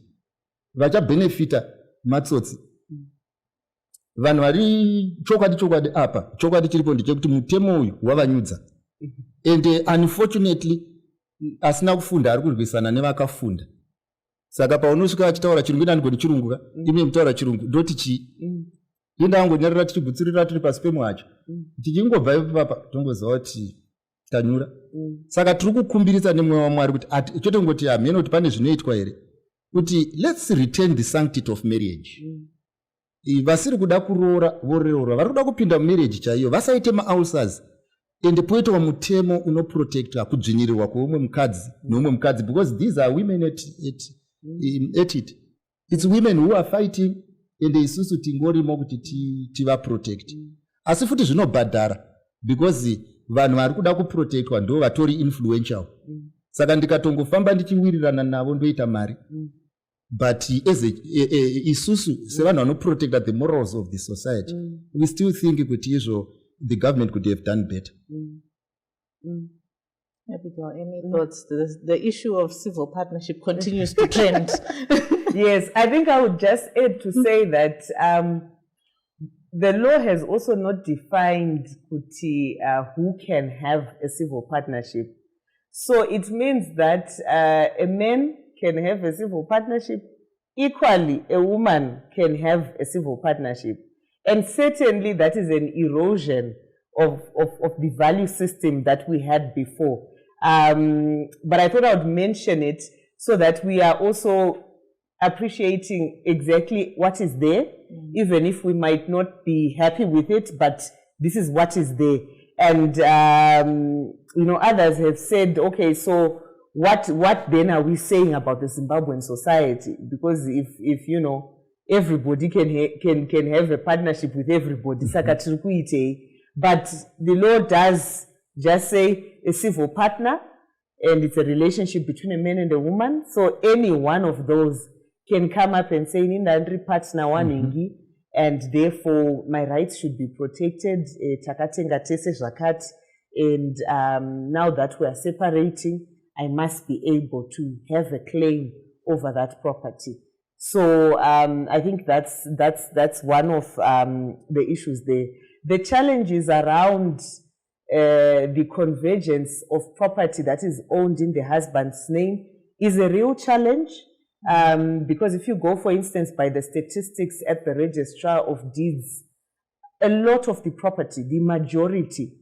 vachabenefita matsotsi. Vanhu vari chokwadi apa, chokwadi chiripo ndechekuti mutemo uyu wavanyudza. And unfortunately asina kufunda ari kurwisana nevakafunda. Saka paunosvika achitaura chirungu ina ndigoni chirungu ka, ime mutaura chirungu ndoti chi. Inda angonyarira tichigutsirira tiri pasi pemwacho. Tichingobva ipo papa tongoziva kuti tanyura. Saka tiri kukumbirisa nemweya waMwari kuti chote ngoti hameno kuti pane zvinoitwa here. Kuti let's return the sanctity of marriage. Vasiri kuda kuroora voreora, vari kuda kupinda mumarriage chaiyo, vasaite maulcers. And poitawo mutemo unoprotecta kudzvinyirirwa kweumwe mukadzi neumwe mukadzi, because these are women at it. It's women who are fighting and isusu tingorimo kuti tivaprotect. Asi futi zvinobhadhara because vanhu vari kuda kuprotectwa ndo vatori influential. Saka ndikatongofamba ndichiwirirana navo ndoita mari. But as isusu sevanhu vanoprotecta the morals of the society, we still think kuti izvo the government could have done better. Abigail, any thoughts? The issue of civil partnership continues to trend. Yes, I think I would just add to say that the law has also not defined kuti, who can have a civil partnership. So it means that a man can have a civil partnership. Equally, a woman can have a civil partnership. And certainly that is an erosion of the value system that we had before. But I thought I would mention it so that we are also appreciating exactly what is there, even if we might not be happy with it, but this is what is there. And, others have said, okay, so what then are we saying about the Zimbabwean society? Because if everybody can have a partnership with everybody, but the law does just say a civil partner, and it's a relationship between a man and a woman. So any one of those can come up and say, Nindandri partner waningi, and therefore my rights should be protected. And now that we are separating, I must be able to have a claim over that property. So I think that's one of the issues there. The challenges around the convergence of property that is owned in the husband's name is a real challenge, because if you go, for instance, by the statistics at the Registrar of Deeds, a lot of the property, the majority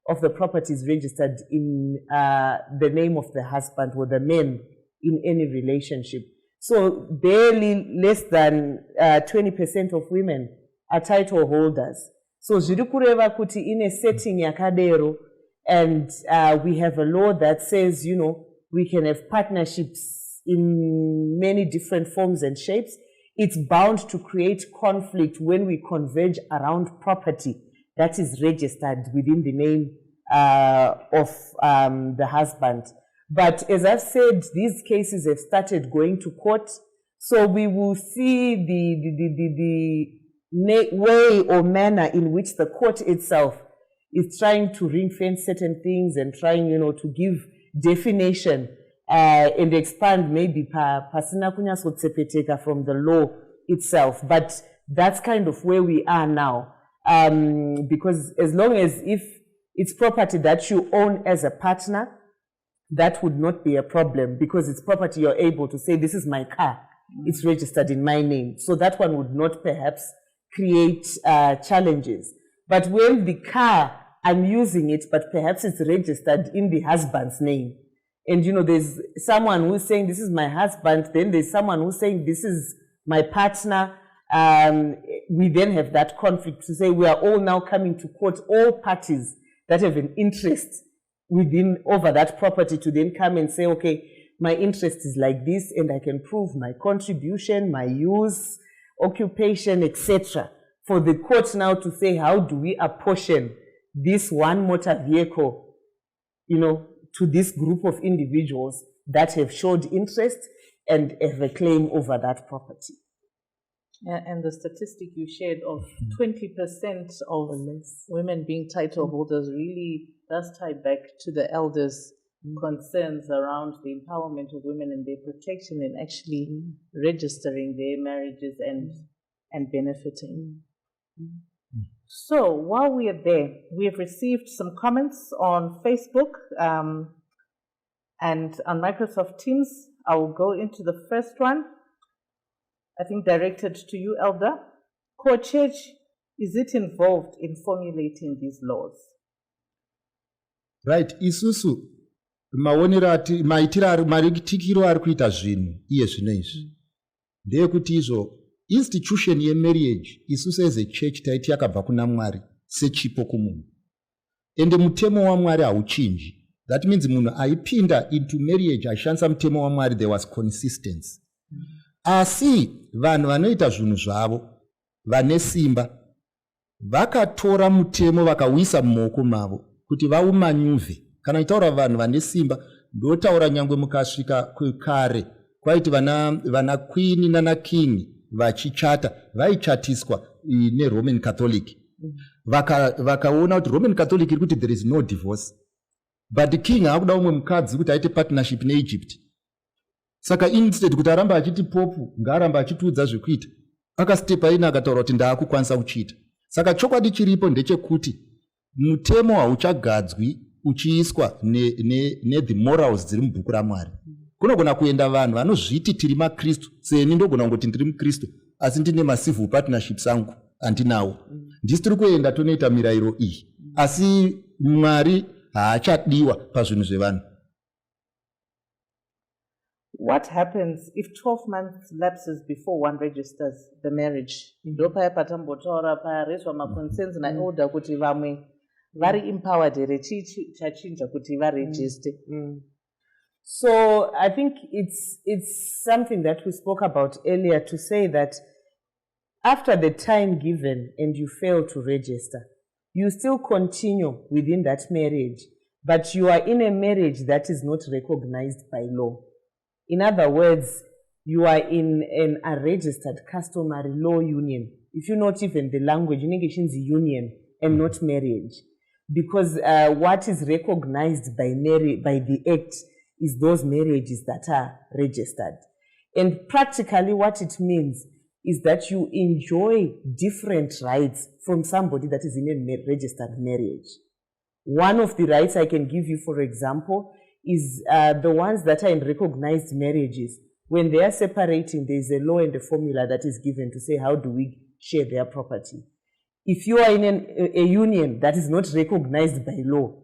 of the property is registered in the name of the husband or the man in any relationship. So barely less than 20% of women are title holders. So zviri kureva kuti in a setting yakadero, and we have a law that says, we can have partnerships in many different forms and shapes. It's bound to create conflict when we converge around property that is registered within the name of the husband. But as I've said, these cases have started going to court. So we will see the way or manner in which the court itself is trying to ring-fence certain things and trying, to give definition and expand maybe pasina kunyasotsepeteka from the law itself. But that's kind of where we are now. Because as long as if it's property that you own as a partner, that would not be a problem, because it's property you're able to say, this is my car, it's registered in my name. So that one would not perhaps create challenges. But when the car, I'm using it, but perhaps it's registered in the husband's name, and there's someone who's saying, this is my husband, then there's someone who's saying, this is my partner, we then have that conflict to say we are all now coming to court, all parties that have an interest over that property, to then come and say, okay, my interest is like this, and I can prove my contribution, my use, occupation, etc. For the court now to say, how do we apportion this one motor vehicle, to this group of individuals that have showed interest and have a claim over that property. And the statistic you shared of 20% of women being title holders really does tie back to the elders' concerns around the empowerment of women and their protection and actually registering their marriages and benefiting. So while we are there, we have received some comments on Facebook and on Microsoft Teams. I will go into the first one, I think directed to you, Elder. Core Church, is it involved in formulating these laws? Right, isusu maritikiro ari kuita zvinhu iye zvinezvi ndeyekuti izvo institution yemarriage isusu as a church taiti yakabva kuna Mwari sechipo kumunhu, ende mutemo waMwari hauchinji. That means munhu aipinda into marriage ashandisa mutemo waMwari, there was consistency. asi vanhu vanoita zvinhu zvavo vane simba vakatora mutemo vakauisa mumaoko mavo kuti vaumanyuvhe. Kana itaura vanhu vane simba ndotaura nyangwe mukasvika kwekare kwaiti vana queen nana king vachichata vaichatiswa neRoman Catholic. Vakaona kuti Roman Catholic iri kuti there is no divorce, but the king haakuda umwe mukadzi kuti aite partnership neEgypt. Saka instead kuti aramba achiti popu ngaaramba achitiudza zvekuita, akastepa ina akataura kuti ndaakukwanisa kuchiita. Saka chokwadi chiripo ndechekuti mutemo hauchagadzwi uchiiswa the morals dziri mubhuku raMwari. Kunogona kuenda vanhu vanozviti tiri maKristu, seni ndogona kungoti ndiri muKristu asi ndine macivil partnerships angu andinawo. Ndisi tiri kuenda tonoita mirayiro iyi, asi Mwari haachadiwa pazvinhu zvevanhu. What happens if 12 months lapses before one registers the marriage? Ndopa patambotaura paraiswa maconcerns naelder kuti vamwe vari empowered here chachinja kuti varegister. So I think it's something that we spoke about earlier to say that after the time given and you fail to register, you still continue within that marriage, but you are in a marriage that is not recognized by law. In other words, you are in an unregistered customary law union. If you not even the language, you need to union and not marriage. Because what is recognized by the Act is those marriages that are registered. And practically what it means is that you enjoy different rights from somebody that is in a registered marriage. One of the rights I can give you, for example, is the ones that are in recognized marriages. When they are separating, there is a law and a formula that is given to say how do we share their property. If you are in a union that is not recognized by law,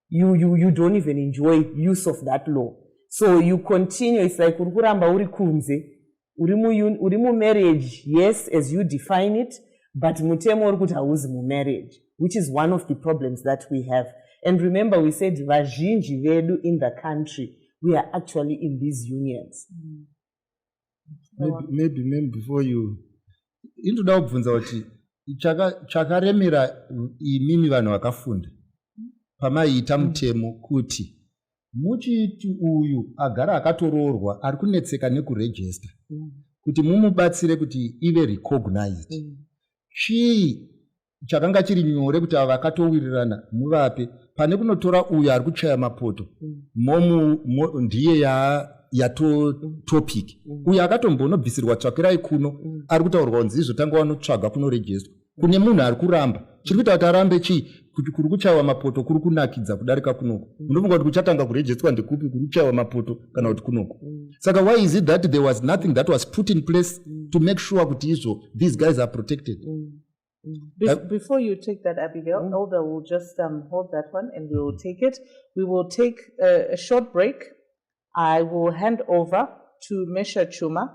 you don't even enjoy use of that law. So you continue, it's like urikuramba uri kunze, urimu marriage, yes, as you define it, but mutemo urikuti hauzi mu marriage, which is one of the problems that we have. And remember, we said vazhinji vedu in the country, we are actually in these unions. Maybe before you, intoda kubvunza kuti chakaremera imimi vanhu vakafunda pamaiita mutemo kuti muchiti uyu agara akatoroorwa ari kunetseka nekuregister kuti mumubatsire kuti ive recognized. Chii chakanga chiri nyore kuti ava vakatowirirana muvape pane kunotora uyu ari kuchaya mapoto ndiye topic. Uyu akatombonobvisirwa tsvakirai kuno ari kutaurwa kunzi izvotanga wanotsvaga kunoregistrwa. Kune munhu ari kuramba chiri kuita kuti arambe chii kuti kuri kuchaiwa mapoto kuri kunakidza kudarika kunoko. Unofunga kuti kuchatanga kuregistrwa ndekupi kuri kuchaiwa mapoto kana kuti kunoko. Saka why is it that there was nothing that was put in place to make sure kuti izvo these guys are protected? Before you take that, Abigail, Elder will just hold that one and we will take it. We will take a short break. I will hand over to Mesha Chuma,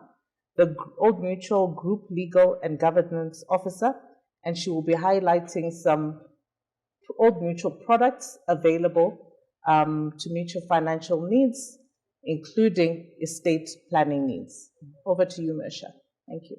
the Old Mutual Group Legal and Governance Officer, and she will be highlighting some Old Mutual products available to meet your financial needs, including estate planning needs. Over to you, Mesha. Thank you.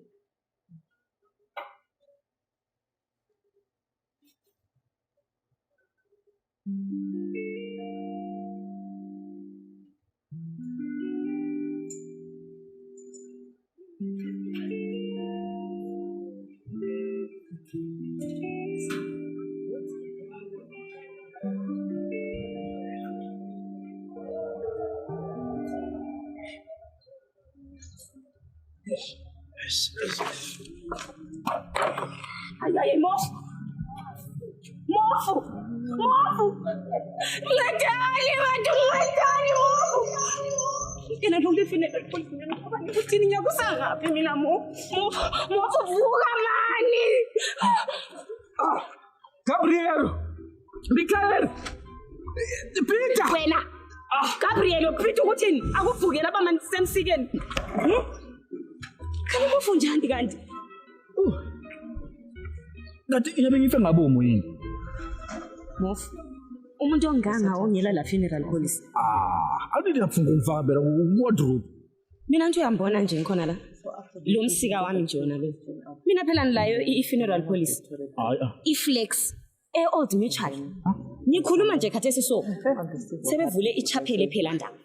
Ay, mofu! Ngatali, mofu! Kena dong definite apa ni kucing ni aku sangat pemila mofu buka mani. Gabriel, Michael, Peter. Wena, Gabriel, Peter kucing. Aku fugela apa man semsigen. Kamu mofu jangan diganti. Ngathi inyabe ngife ngabomo yini? Mofu. Umuntu onganga ongela la funeral police. Awuthi ngiyafuna ukufambela wardrobe. Mina nto uyambona nje ngikhona la. Lo msika wami nje wona lo. Mina phela nilayo i-funeral policy. I-flex e-Old Mutual. Ngikhuluma nje khathesi so. Sebevule ichapele phela ndaba.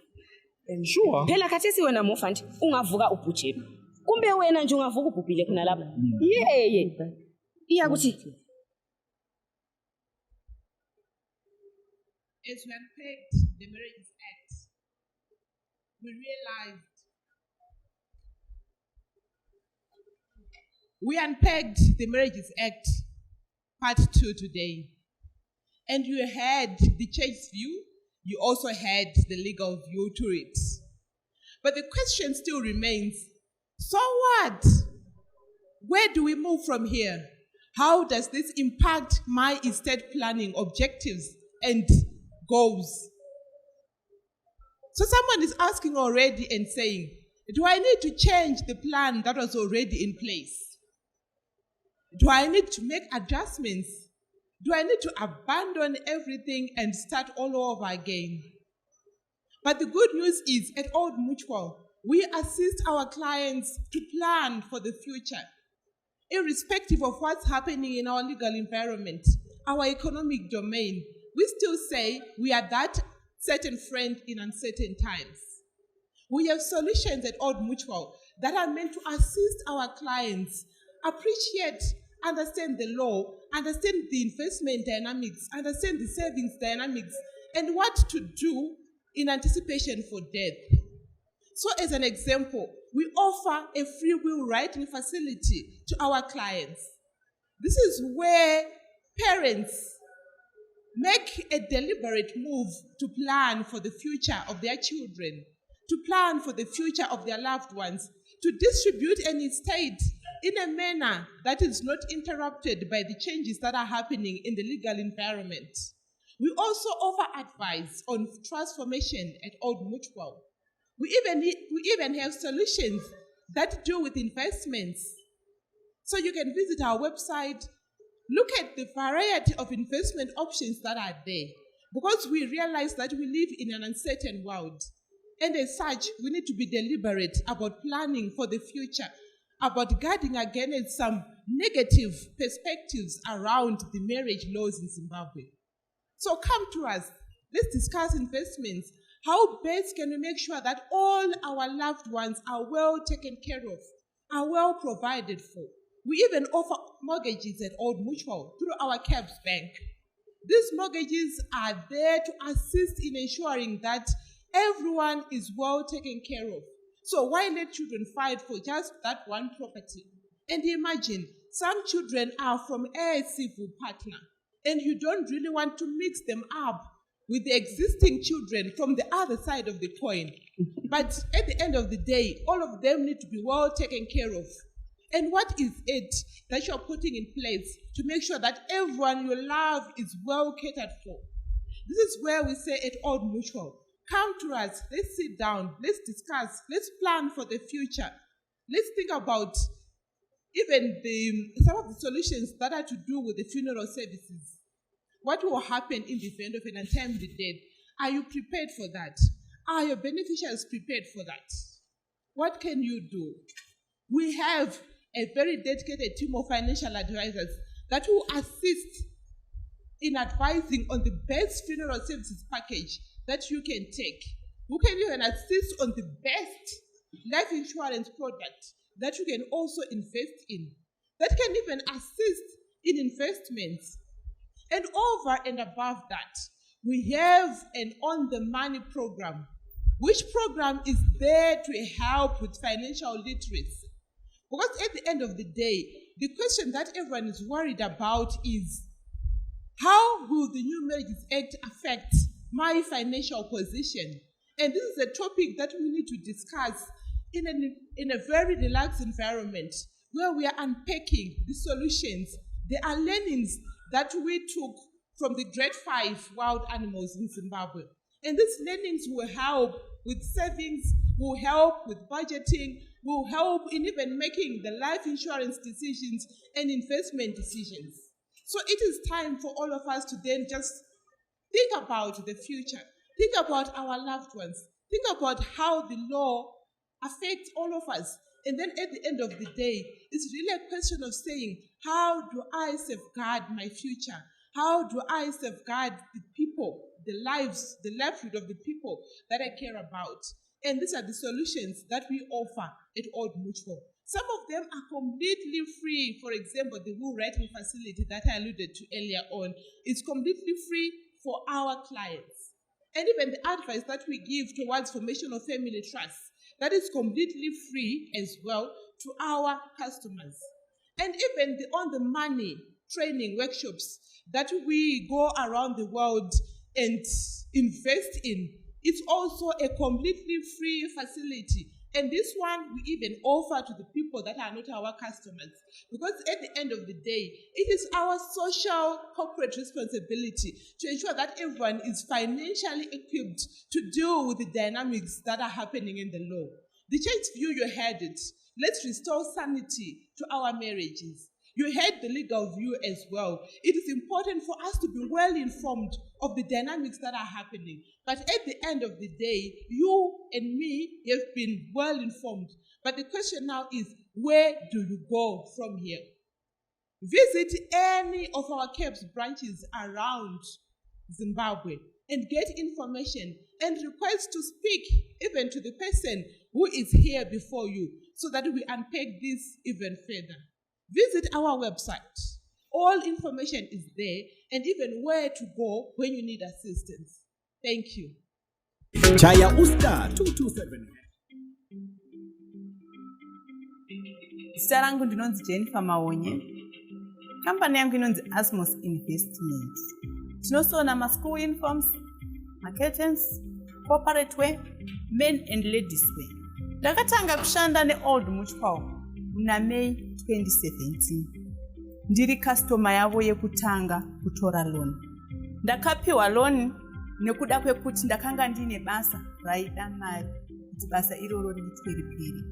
Sure. Phela khathesi wena Mofandi ungavuka ubhujelo. Kumbe wena nje ungavuka ubhubhile khona lapha. Yeye. Iyakuthi as we unpacked the Marriages Act, we unpacked the Marriages Act Part 2 today. And you had the church's view, you also had the legal view to it. But the question still remains, so what? Where do we move from here? How does this impact my estate planning objectives and goals? So someone is asking already and saying, do I need to change the plan that was already in place? Do I need to make adjustments? Do I need to abandon everything and start all over again? But the good news is at Old Mutual, we assist our clients to plan for the future, irrespective of what's happening in our legal environment, our economic domain. We still say we are that certain friend in uncertain times. We have solutions at Old Mutual that are meant to assist our clients appreciate, understand the law, understand the investment dynamics, understand the savings dynamics, and what to do in anticipation for death. So as an example, we offer a free will writing facility to our clients. This is where parents make a deliberate move to plan for the future of their children, to plan for the future of their loved ones, to distribute an estate in a manner that is not interrupted by the changes that are happening in the legal environment. We also offer advice on transformation at Old Mutual. We even have solutions that do with investments. So you can visit our website, look at the variety of investment options that are there, because we realize that we live in an uncertain world. And as such, we need to be deliberate about planning for the future, about guarding against some negative perspectives around the marriage laws in Zimbabwe. So come to us, let's discuss investments. How best can we make sure that all our loved ones are well taken care of, are well provided for? We even offer mortgages at Old Mutual through our CAPS Bank. These mortgages are there to assist in ensuring that everyone is well taken care of. So why let children fight for just that one property? And imagine, some children are from a civil partner, and you don't really want to mix them up with the existing children from the other side of the coin. But at the end of the day, all of them need to be well taken care of. And what is it that you're putting in place to make sure that everyone you love is well catered for? This is where we say at Old Mutual, come to us, let's sit down, let's discuss, let's plan for the future. Let's think about even some of the solutions that are to do with the funeral services. What will happen in the event of an untimely death? Are you prepared for that? Are your beneficiaries prepared for that? What can you do? We have a very dedicated team of financial advisors that will assist in advising on the best funeral services package that you can take. Who can even assist on the best life insurance product that you can also invest in, that can even assist in investments. And over and above that, we have an on-the-money program, which program is there to help with financial literacy. Because at the end of the day, the question that everyone is worried about is, how will the new Marriages Act affect my financial position? And this is a topic that we need to discuss in a very relaxed environment where we are unpacking the solutions. There are learnings that we took from the Grade 5 wild animals in Zimbabwe. And these learnings will help with savings, will help with budgeting, will help in even making the life insurance decisions and investment decisions. So it is time for all of us to then just think about the future. Think about our loved ones. Think about how the law affect all of us. And then at the end of the day, it's really a question of saying, how do I safeguard my future? How do I safeguard the people, the lives, the livelihood of the people that I care about? And these are the solutions that we offer at Old Mutual. Some of them are completely free. For example, the will writing facility that I alluded to earlier on is completely free for our clients. And even the advice that we give towards formation of family trusts, that is completely free as well to our customers. And even the on-the-money training workshops that we go around the world and invest in, it's also a completely free facility. And this one we even offer to the people that are not our customers. Because at the end of the day, it is our social corporate responsibility to ensure that everyone is financially equipped to deal with the dynamics that are happening in the law. The Church View, you heard it. Let's restore sanity to our marriages. You heard the legal view as well. It is important for us to be well informed of the dynamics that are happening. But at the end of the day, you and me have been well informed. But the question now is, where do you go from here? Visit any of our CAPS branches around Zimbabwe and get information and request to speak even to the person who is here before you so that we unpack this even further. Visit our website. All information is there, and even where to go when you need assistance. Thank you. Chaya Usta 227. Zita rangu ndinonzi Jennifer Maonye. Kampani yangu inonzi Asmos Investment. Tinosona ma-school uniforms, curtains, corporate wear, men and ladies wear. Ndakatanga kushanda ne-Old Mutual muna May 2017. Ndiri customer yavo yekutanga kutora loan. Ndakapiwa loan nekuda kwekuti ndakanga ndine basa raida mari kuti basa iroro riitwe riperi.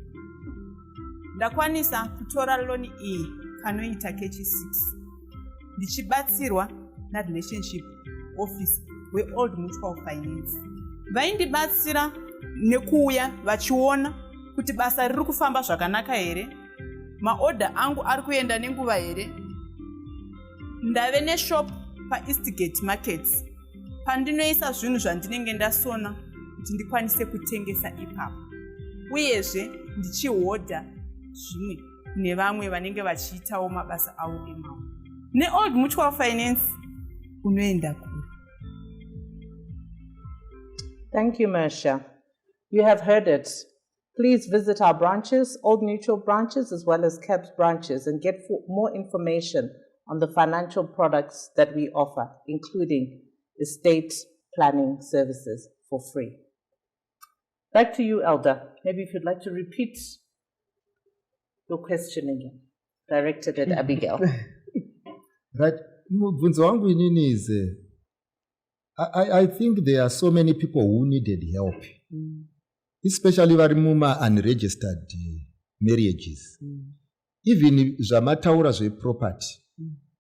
Ndakwanisa kutora loan iyi kanoita kechi 6 ndichibatsirwa na-relationship office we-Old Mutual Finance. Vaindibatsira nekuuya vachiona kuti basa riri kufamba zvakanaka here, maorder angu ari kuenda nenguva here. Ndave neshop paEastgate Markets pandinoisa zvinhu zvandinenge ndasona kuti ndikwanise kutengesa ipapo. Uyezve ndichihodha zvimwe nevamwe vanenge vachiitawo mabasa avo emaoko. Ne-Old Mutual Finance unoenda kure. Thank you, Mersha. You have heard it. Please visit our branches, Old Mutual branches, as well as CAPS branches, and get more information on the financial products that we offer, including estate planning services for free. Back to you, Elder. Maybe if you'd like to repeat your question again, directed at Abigail. Right. Mubvunzo wangu inini is, I think there are so many people who needed help, especially vari muma unregistered marriages. Even zvamataura zveproperty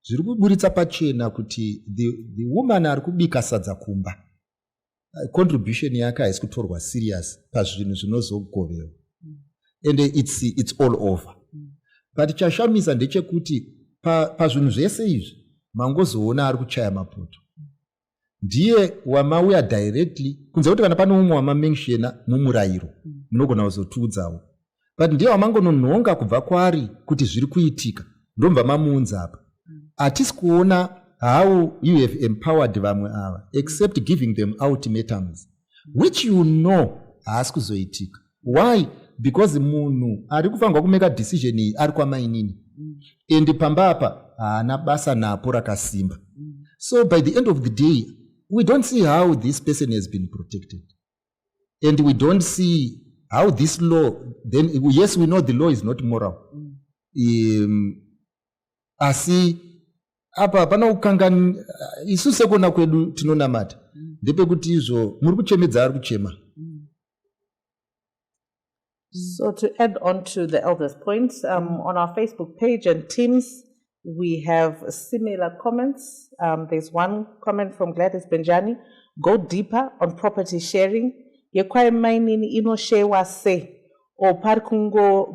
zviri kuburitsa pachena kuti the woman ari kubika sadza kumba, contribution yake haisi kutorwa serious pazvinhu zvinozogoverwa, and it's all over. But chashamisa ndechekuti pazvinhu zvese izvi mangozoona ari kuchaya mapoto. Ndiye wamauya directly kunze kuti kana pane umwe wamamenshena mumurayiro munogona kuzotiudzawo, but ndiye wamangononhonga kubva kwaari kuti zviri kuitika ndomva mamuunza apa. Hatisi kuona how you have empowered vamwe ava except giving them ultimatums which you know haasi kuzoitika. Why? Because munhu ari kufanirwa kumeka decision iyi ari kwamainini, and pamba apa haana basa napo rakasimba. So by the end of the day, we don't see how this person has been protected, and we don't see how this law, then yes, we know the law is not moral. Asi apa pana ukangani isu sekona kwedu tinonamata ndepekuti izvo muri kuchemedza ari kuchema. So to add on to the elder's points, on our Facebook page and Teams, we have similar comments. There's one comment from Gladys Benjani. Go deeper on property sharing. Yekwae mainini ino shewa se. or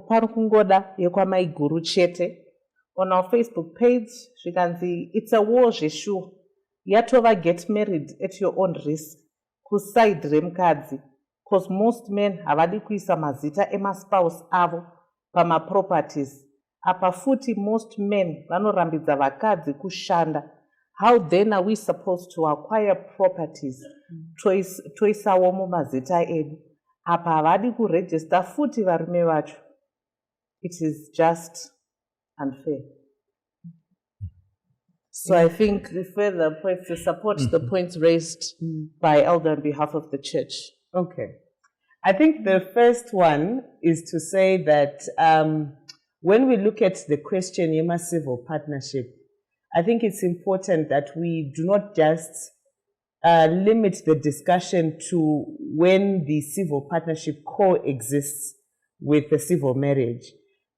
parikungoda yekwamaiguru chete. On our Facebook page, zvikanzi it's a war zveshuwa. Yatova get married at your own risk. Kuside remukadzi. Because most men havadi kuisa mazita emaspouse avo pamaproperties. Apa futi most men vanorambidza vakadzi kushanda. How then are we supposed to acquire properties? Toisawo mumazita edu. Apa havadi kuregister futi varume vacho. It is just unfair. So I think the further points to support the points raised by Elder on behalf of the church. Okay. I think the first one is to say that when we look at the question Yema civil partnership, I think it's important that we do not just limit the discussion to when the civil partnership coexists with the civil marriage,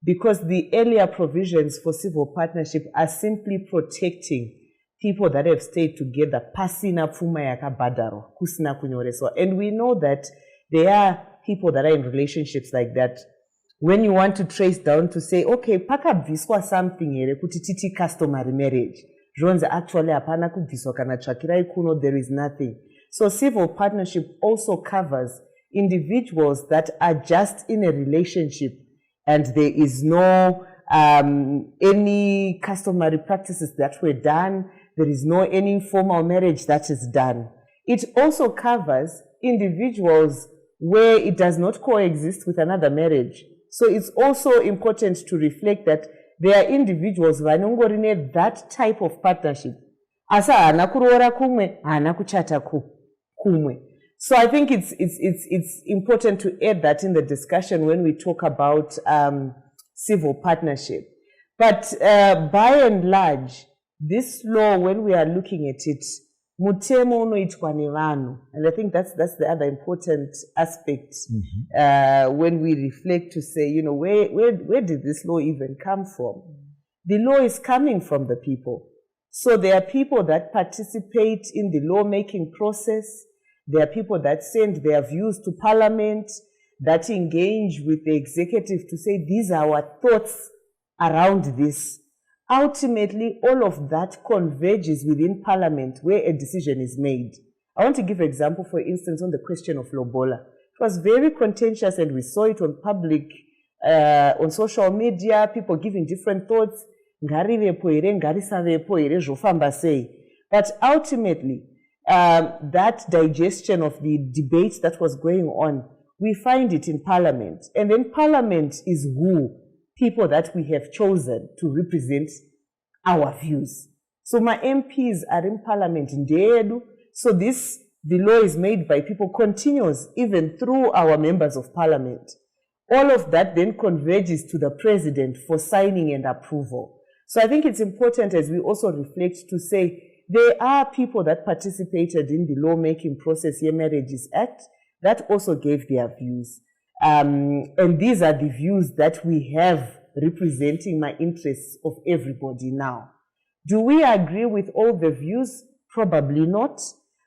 because the earlier provisions for civil partnership are simply protecting people that have stayed together, pasina pfuma yakabhadharwa, kusina kunyoreswa. And we know that there are people that are in relationships like that. When you want to trace down to say, okay, pakabviswa something here, kuti titi customary marriage. Zvonzi actually hapana kubviswa kana tsvakirai kuno, there is nothing. So civil partnership also covers individuals that are just in a relationship and there is no any customary practices that were done. There is no any formal marriage that is done. It also covers individuals where it does not coexist with another marriage. So it's also important to reflect that there are individuals vanongorine that type of partnership. Asa hana kuroora kumwe, hana kuchata kumwe. So I think it's important to add that in the discussion when we talk about civil partnership. But by and large, this law, when we are looking at it, mutemo unoitwa nevanhu, and I think that's the other important aspect when we reflect to say, you know, where did this law even come from? The law is coming from the people. So there are people that participate in the lawmaking process. There are people that send their views to Parliament, that engage with the executive to say, these are our thoughts around this. Ultimately, all of that converges within Parliament where a decision is made. I want to give an example, for instance, on the question of lobola. It was very contentious and we saw it on public, on social media, people giving different thoughts. But ultimately, that digestion of the debate that was going on, we find it in Parliament. And then Parliament is who? People that we have chosen to represent our views. So my MPs are in Parliament in Deedu. So the law is made by people, continuous even through our members of Parliament. All of that then converges to the President for signing and approval. So I think it's important as we also reflect to say there are people that participated in the lawmaking process, Ye Marriages Act, that also gave their views. And these are the views that we have representing my interests of everybody now. Do we agree with all the views? Probably not.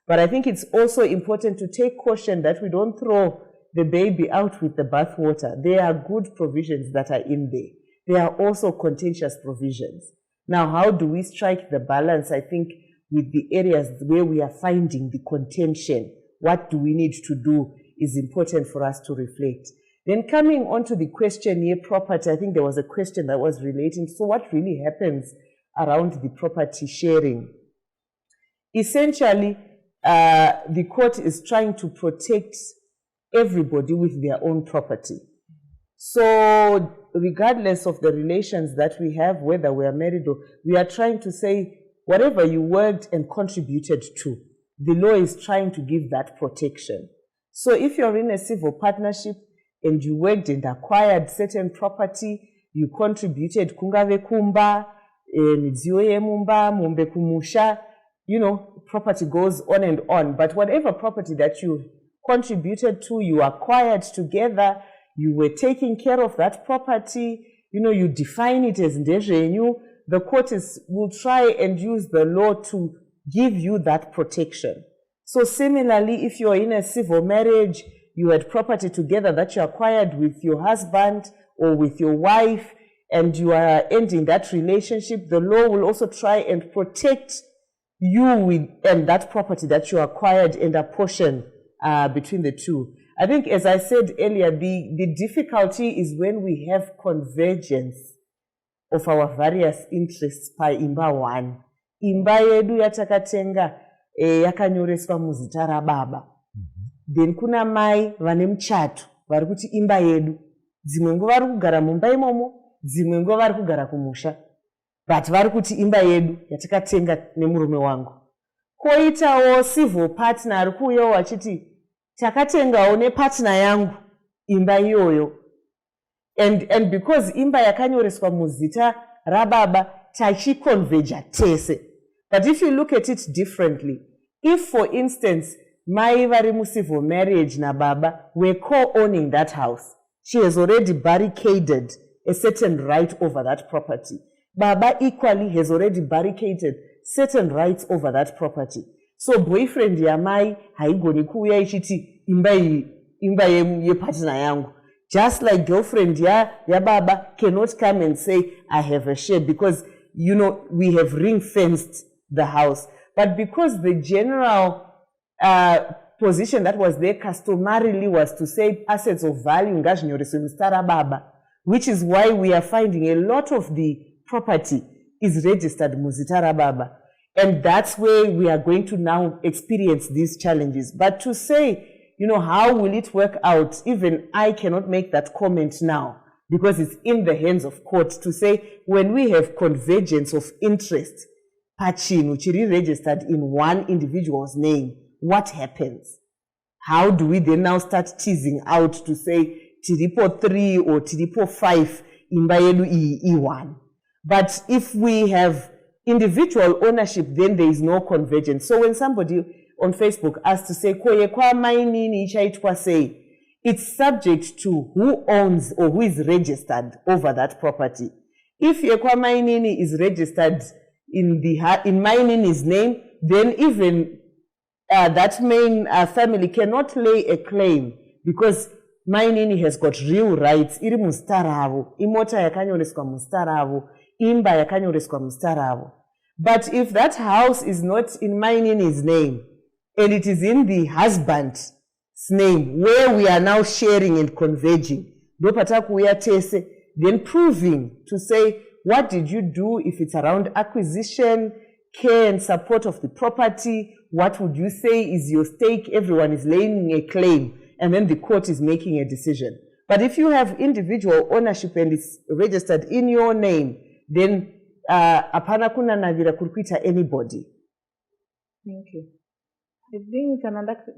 But I think it's also important to take caution that we don't throw the baby out with the bathwater. There are good provisions that are in there. There are also contentious provisions. Now, how do we strike the balance, I think, with the areas where we are finding the contention? What do we need to do is important for us to reflect. Then coming on to the question here, property, I think there was a question that was relating. So what really happens around the property sharing? Essentially, the court is trying to protect everybody with their own property. So regardless of the relations that we have, whether we are married or, we are trying to say, whatever you worked and contributed to, the law is trying to give that protection. So if you're in a civil partnership and you worked and acquired certain property, you contributed kungave kumba, midziyo yemumba, mumbe kumusha, you know, property goes on and on. But whatever property that you contributed to, you acquired together, you were taking care of that property, you know, you define it as ndezenyu, the court will try and use the law to give you that protection. So similarly, if you're in a civil marriage, you had property together that you acquired with your husband or with your wife, and you are ending that relationship, the law will also try and protect you and that property that you acquired and apportion between the two. I think, as I said earlier, the difficulty is when we have convergence of our various interests pa imba one. Imba yedu yatakatenga yakanyoreswa muzita rababa. Then kuna mai vane muchato vari kuti imba yedu. Dzimwe nguva vari kugara mumba imomo, dzimwe nguva vari kugara kumusha. But vari kuti imba yedu yatakatenga nemurume wangu. Koitawo civil partner ari kuuyawo achiti takatengawo nepartner yangu imba iyoyo. And because imba yakanyoreswa muzita rababa tachiconverge tese. But if you look at it differently, if for instance mai vari mucivil marriage na baba were co-owning that house, she has already barricaded a certain right over that property. Baba equally has already barricaded certain rights over that property. So boyfriend ya mai haigoni kuuya ichiti imba ye partner yangu. Just like girlfriend ya baba cannot come and say I have a share, because you know we have ring-fenced the house. But because the general position that was there customarily was to say assets of value ngazvinyoreswe muzita rababa, which is why we are finding a lot of the property is registered muzita rababa. And that's where we are going to now experience these challenges. But to say, you know, how will it work out? Even I cannot make that comment now, because it's in the hands of court to say when we have convergence of interest, pachinu chiri registered in one individual's name, what happens? How do we then now start teasing out to say tiripo 3 or tiripo 5 imba yedu E1? But if we have individual ownership, then there is no convergence. So when somebody on Facebook asks to say, koye kwa mainini ichaitwa say, it's subject to who owns or who is registered over that property. If yekwa mainini is registered in mainini's name, then even that main family cannot lay a claim, because mainini has got real rights. Iri muzita ravo, imota yakanyoreswa muzita ravo, imba yakanyoreswa muzita ravo. But if that house is not in mainini's name, and it is in the husband's name, where we are now sharing and converging, then proving to say, what did you do if it's around acquisition, care and support of the property? What would you say is your stake? Everyone is laying a claim, and then the court is making a decision. But if you have individual ownership and it's registered in your name, then apana kuna navira kurikuita anybody. Thank you. I think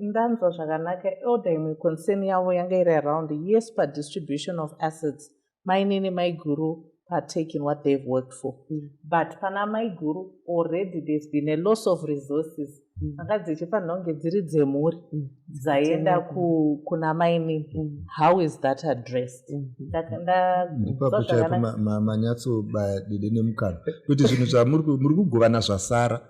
ndanzwa zvakanaka all concern yavo yanga iri around yes per distribution of assets. Mainini maiguru partake in what they've worked for. But pana maiguru already there's been a loss of resources. Saka dzichifanira kunge dziri dzemhuri dzaenda kuna mainini. How is that addressed? Ipapo chaipo manyatso badide nemukana kuti zvinhu zvamuri kugovana zvasara,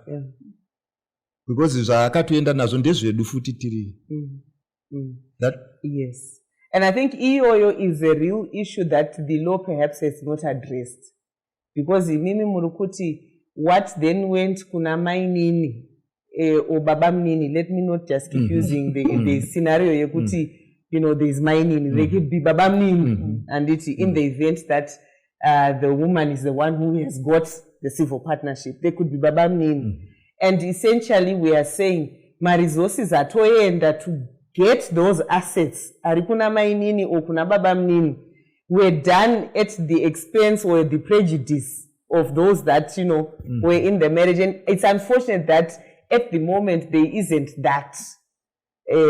because zvaakatoenda nazvo ndezvedu futi tiri. Yes. And I think iyoyo is a real issue that the law perhaps has not addressed. Because imimi murukuti, what then went kuna mainini or baba mnini, let me not just keep using the scenario yekuti, you know, there is mainini, they could be baba mnini, and it's in the event that the woman is the one who has got the civil partnership, they could be baba mnini. And essentially we are saying, my resources are toyenda to get those assets, arikuna mainini or kuna baba mnini, were done at the expense or the prejudice of those that, you know, were in the marriage. And it's unfortunate that at the moment there isn't that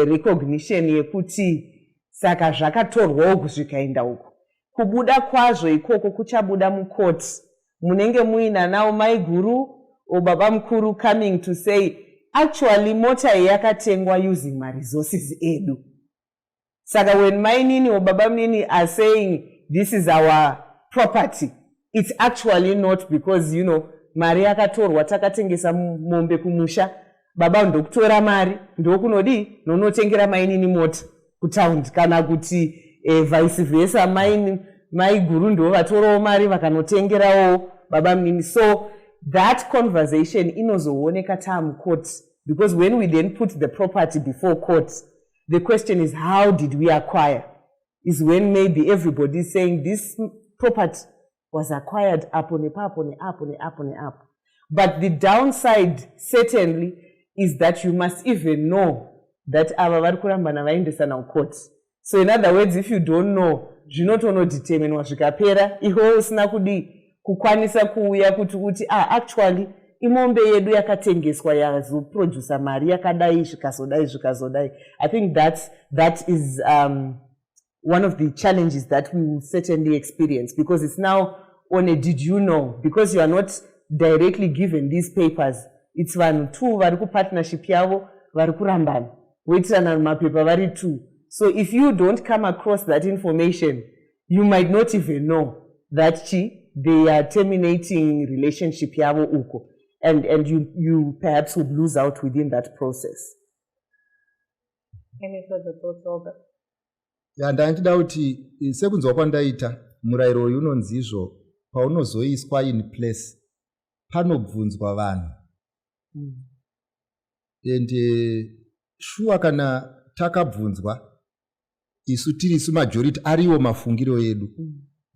recognition yekuti saka zvakatorwawo kuzvikaenda uko. Kubuda kwazvo ikoko kuchabuda mukoti. Munenge muina nawo maiguru or baba mkuru coming to say, actually mota yakatengwa using my resources edu. Saka when mainini or baba mnini are saying this is our property, it's actually not, because, you know, mari yakatorwa takatengesa mombe kumusha, baba ndokutora mari ndokunodi nonotengera mainini mota kutaundi kana kuti vice versa mai guru ndo vatorawo mari vakanotengerawo baba mini. So that conversation inozooneka court, because when we then put the property before court, the question is how did we acquire? Is when maybe everybody is saying this property was acquired up. But the downside certainly is that you must even know that ava vari kurambana vaendesana court. So in other words, if you don't know, zvinotonodeterminwa zvikapera iho usina kukwanisa kuuya kuti actually imombe yedu yakatengeswa yazoproducer mari yakadai zvikazodai. I think that is one of the challenges that we will certainly experience, because it's now on a did you know, because you are not directly given these papers. It's vanhu two vari kupartnership yavo vari kurambana voitirana mapepa vari two. So if you don't come across that information, you might not even know that they are terminating relationship yavo uko, and you perhaps would lose out within that process. Any further thoughts, Albert? Ndachida kuti sekunzwa kwandaita murayiro uyu unonzi izvo paunozoiswa in place panobvunzwa vanhu. And sure kana takabvunzwa isu tiri isu majority ariwo mafungiro edu,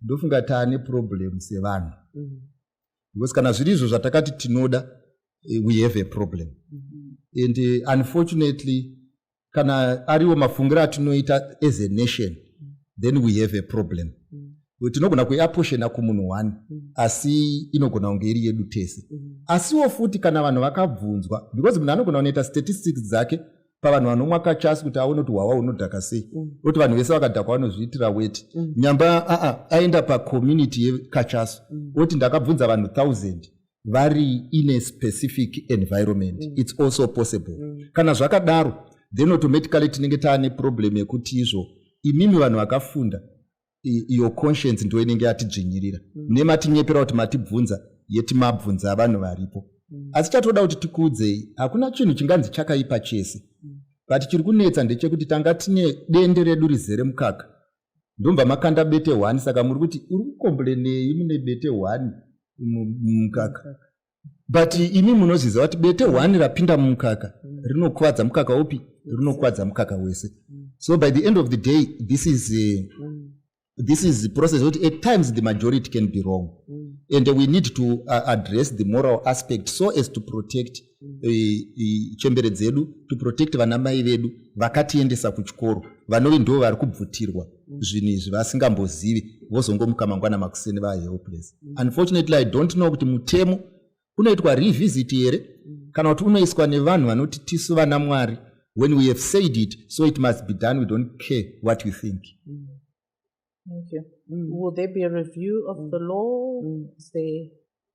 ndofunga taane problem sevanhu, because kana zviri izvo zvatakati tinoda, we have a problem. And unfortunately kana ariwo mafungiro atinoita as a nation, then we have a problem. Tinogona kuiaposhena kumunhu one, asi inogona kunge iri yedu tese. Asiwo futi kana vanhu vakabvunzwa, because munhu anogona kunoita statistics dzake pavanhu vanomwa kachasi kuti aone kuti hwawa unodhaka sei, kuti vanhu vese vakadhakwa vanozviitira weti. Nyamba aenda pacommunity yekachasi oti ndakabvunza vanhu 1000 vari in a specific environment. It's also possible. Kana zvakadaro, then automatically tinenge taane problem yekuti izvo imimi vanhu vakafunda your conscience ndo inenge yatidzvinyirira, nematinyepera kuti matibvunza yetimabvunza vanhu varipo. Asi chatoda kuti tikuudzei, hakuna chinhu chinganzi chakaipa chese, but chiri kunetsa ndechekuti tanga tine dende redu rizere mukaka, ndomba makanda bete 1, saka muri kuti uri kukomblenei mune bete 1 mukaka, but imi munoziva kuti bete 1 rapinda mumukaka rinokuvadza mukaka upi, rinokuvadza mukaka wese. So by the end of the day, this is the process. At times the majority can be wrong, and we need to address the moral aspect so as to protect chembere dzedu, to protect vanamai vedu vakatiendesa kuchikoro, vanove ndo vari kubvutirwa zvinhu izvi vasingambozivi vozongomuka mangwana makuseni va helpless. Unfortunately, I don't know kuti mutemo unoitwa revisit here kana kuti unoiswa nevanhu vanoti tisu vana Mwari. When we have said it, so it must be done. We don't care what you think. Thank you. Will there be a review of the law?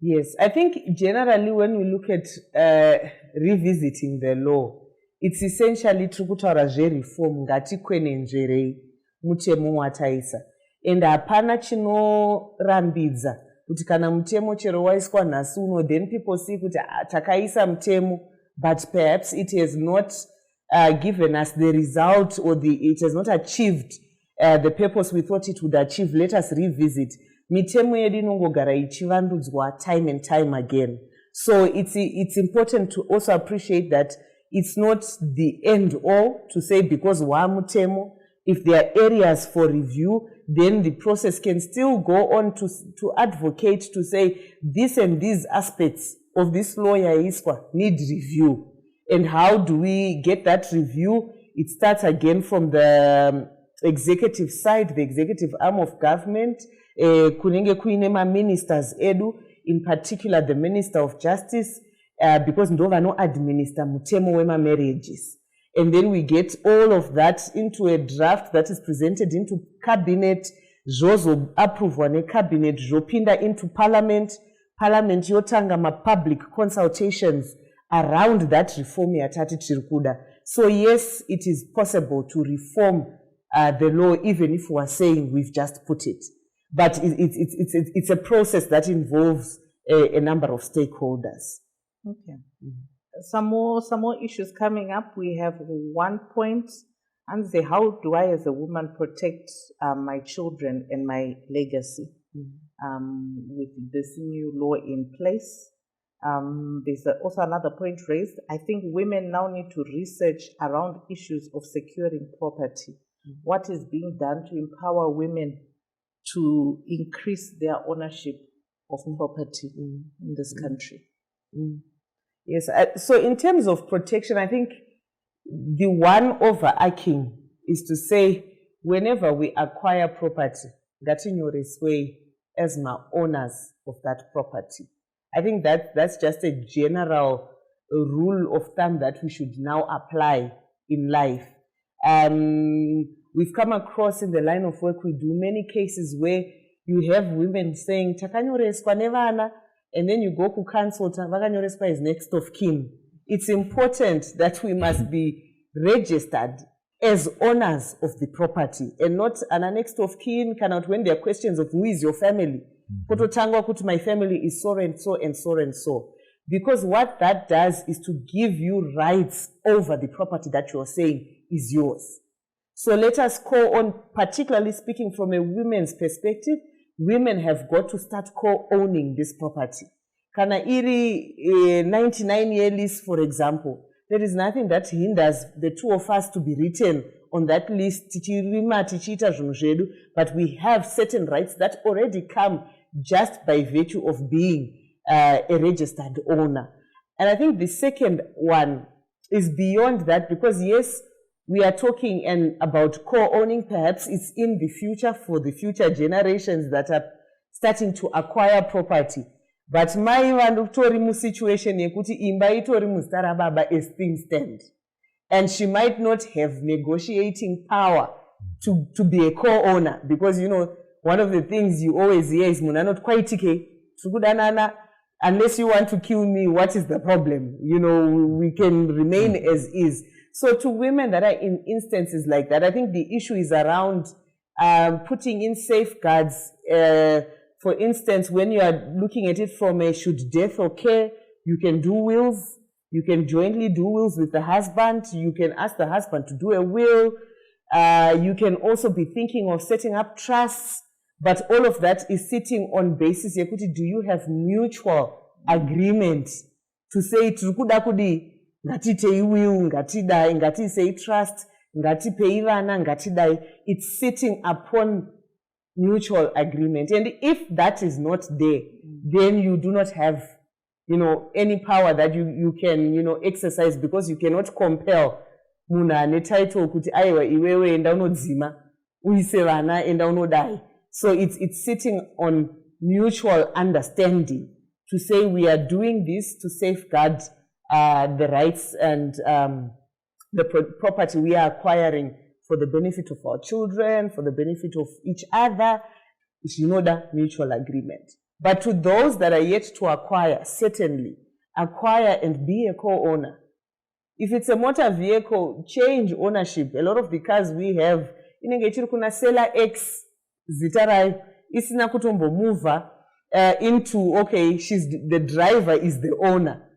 Yes, I think generally when we look at revisiting the law, it's essentially trikutaura zvereform ngatikwenenzverei mutemo wataisa, and hapana chinorambidza kuti kana mutemo chero waiswa nhasi uno, then people see kuti takaisa mutemo but perhaps it has not given us the result, or it has not achieved the purpose we thought it would achieve. Let us revisit. Mitemo yedu inongogara ichivandudzwa time and time again. So it's important to also appreciate that it's not the end all to say because wa mutemo, if there are areas for review, then the process can still go on to advocate, to say this and these aspects of this law need review. And how do we get that review? It starts again from the executive side, the executive arm of government. Kunenge kuine ministers edu, in particular the Minister of Justice, because ndo vano administer mutemo wema marriages. And then we get all of that into a draft that is presented into cabinet, zvozo approved ne cabinet, zopinda into parliament yotanga ma public consultations around that reform yatati tirikuda. So yes, it is possible to reform the law, even if we are saying we've just put it. But it's a process that involves a number of stakeholders. Okay. Some more issues coming up. We have one point And say, how do I as a woman protect my children and my legacy with this new law in place? There's also another point raised. I think women now need to research around issues of securing property. What is being done to empower women to increase their ownership of property in this country? Yes, so in terms of protection, I think the one overarching is to say, whenever we acquire property, that in your way as my owners of that property. I think that's just a general rule of thumb that we should now apply in life. We've come across in the line of work we do many cases where you have women saying, "Takanyoreswa nevana," and then you go to council, "Takanyoreswa is next of kin." It's important that we must be registered as owners of the property and not an next of kin. Cannot, when there are questions of who is your family, my family is so and so and so and so. Because what that does is to give you rights over the property that you're saying is yours. So let us call on, particularly speaking from a women's perspective, women have got to start co-owning this property. Kana iri 99-year lease, for example, there is nothing that hinders the two of us to be written on that list, but we have certain rights that already come just by virtue of being a registered owner. And I think the second one is beyond that, because yes, we are talking about co-owning. Perhaps it's in the future for the future generations that are starting to acquire property. But my vandutorimu situation yekuti imba itorimu zita baba as things stand. And she might not have negotiating power to be a co-owner, because one of the things you always hear is muna not quite unless you want to kill me, what is the problem? We can remain as is. So to women that are in instances like that, I think the issue is around putting in safeguards. For instance, when you are looking at it from a should death occur, you can do wills. You can jointly do wills with the husband. You can ask the husband to do a will. You can also be thinking of setting up trusts. But all of that is sitting on basis, do you have mutual agreement to say, ngati tei will, ngati dai, ngati say trust, ngati peivana, ngati dai. It's sitting upon mutual agreement. And if that is not there, then you do not have, any power that you can, exercise, because you cannot compel muna ne title kuti aiwa iwewe enda unodzima, uise vana enda unodai. So it's sitting on mutual understanding to say we are doing this to safeguard the rights and the property we are acquiring for the benefit of our children, for the benefit of each other. It's the mutual agreement. But to those that are yet to acquire, certainly acquire and be a co-owner. If it's a motor vehicle, change ownership. A lot of the cars we have, kuna seller X zitarai isina kutombo mover into, okay, the driver is the owner.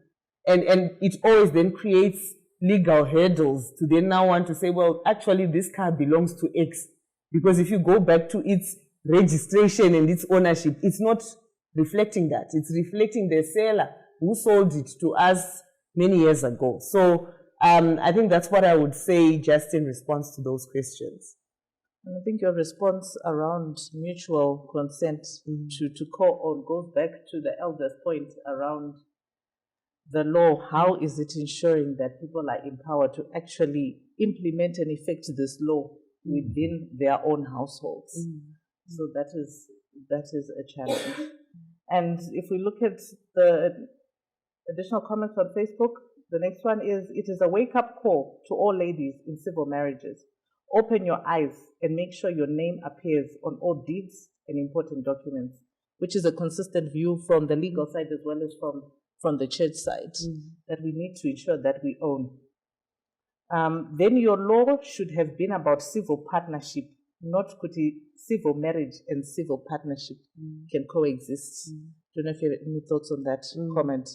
And it always then creates legal hurdles to then now want to say, well, actually this car belongs to X. Because if you go back to its registration and its ownership, it's not reflecting that. It's reflecting the seller who sold it to us many years ago. So I think that's what I would say just in response to those questions. I think your response around mutual consent to co-own goes back to the elder's point around the law. How is it ensuring that people are empowered to actually implement and effect this law within their own households? So that is a challenge. And if we look at the additional comments on Facebook, the next one is, it is a wake-up call to all ladies in civil marriages. Open your eyes and make sure your name appears on all deeds and important documents, which is a consistent view from the legal side as well as from the church side, that we need to ensure that we own. Then your law should have been about civil partnership, not kuti civil marriage and civil partnership can coexist. Don't know if you have any thoughts on that comment.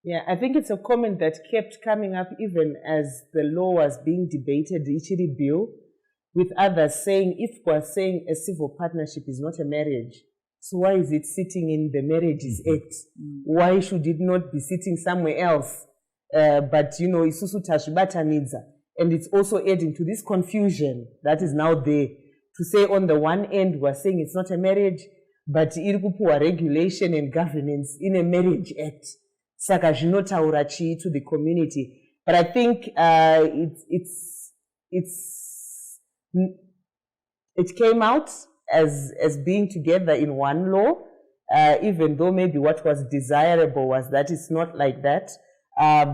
Yeah, I think it's a comment that kept coming up even as the law was being debated, the Ichiri bill. with others saying, if we're saying a civil partnership is not a marriage, so why is it sitting in the Marriages Act? Why should it not be sitting somewhere else? But, isusu tazvibatanidza. And it's also adding to this confusion that is now there. To say on the one end, we're saying it's not a marriage, but iri kupuwa regulation and governance in a Marriage Act. Saka zvinotaura chii to the community. But I think it came out as being together in one law, even though maybe what was desirable was that it's not like that. I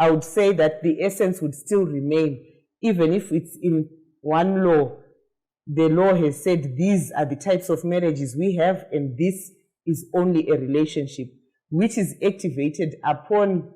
would say that the essence would still remain, even if it's in one law. The law has said these are the types of marriages we have, and this is only a relationship, which is activated upon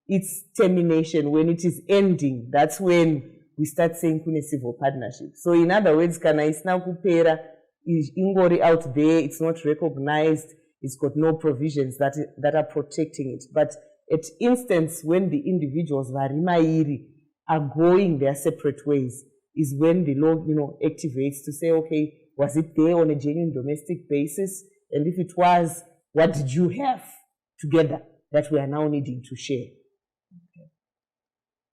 its termination. When it is ending, that's when we start saying kune civil partnership. So in other words, kana isina kupera, ingori out there, it's not recognized, it's got no provisions that are protecting it. But at instance when the individuals varimairi are going their separate ways is when the law activates to say, okay, was it there on a genuine domestic basis? And if it was, what did you have together that we are now needing to share?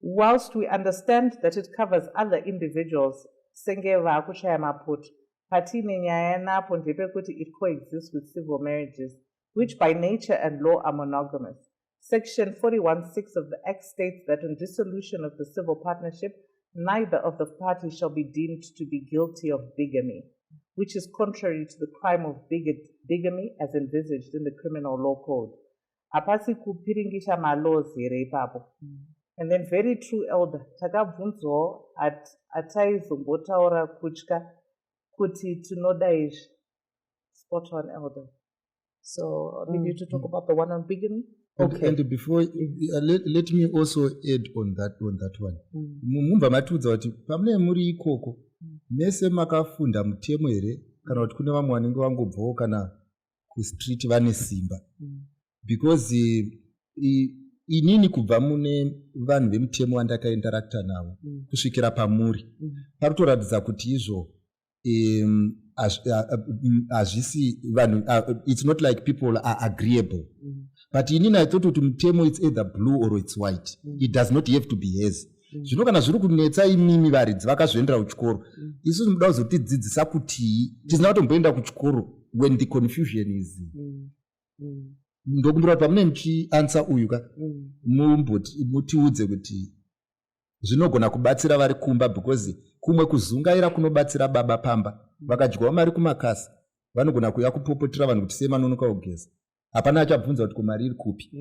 Whilst we understand that it covers other individuals, sengeva kushaya maput, patine nyaya napo ndepekuti it coexists with civil marriages, which by nature and law are monogamous. Section 41(6) of the Act states that on dissolution of the civil partnership, neither of the parties shall be deemed to be guilty of bigamy, which is contrary to the crime of bigamy as envisaged in the Criminal Law Code. Apasi kupiringisha malozi reipapo. And then very true, Elder, takabvunzo ataizombotaura kutya kuti tinodaish. Spot on, Elder. So I'll leave you to talk about the one on bigamy. Okay. And before, let me also add on that one. Mumba matudza kuti pamune muri ikoko mese makafunda mutemo here kana kuti kune vamwe vanenge vangobvawo kana kustreet vane simba. Because inini kubva mune vanhu vemutemo vandakainteracta navo kusvikira pamuri parikutoratidza kuti izvo hazvisi vanhu, it's not like people are agreeable. But inini I thought kuti mutemo it's either blue or it's white. It does not have to be yes. Zvino kana zviri kunetsa imimi varidzi vakazvoendera kuchikoro, isusu muda kuzotidzidzisa kuti tisina kutomboenda kuchikoro when the confusion is. Ndokumbira kuti pamune muchiansa uyu ka mutiudze kuti zvinogona kubatsira vari kumba, because kumwe kuzungaira kunobatsira baba pamba. Vakadyiwa mari kumakasi vanogona kuuya kupopotera vanhu kuti semanonoka kugeza, hapana achabvunza kuti kumari iri kupi.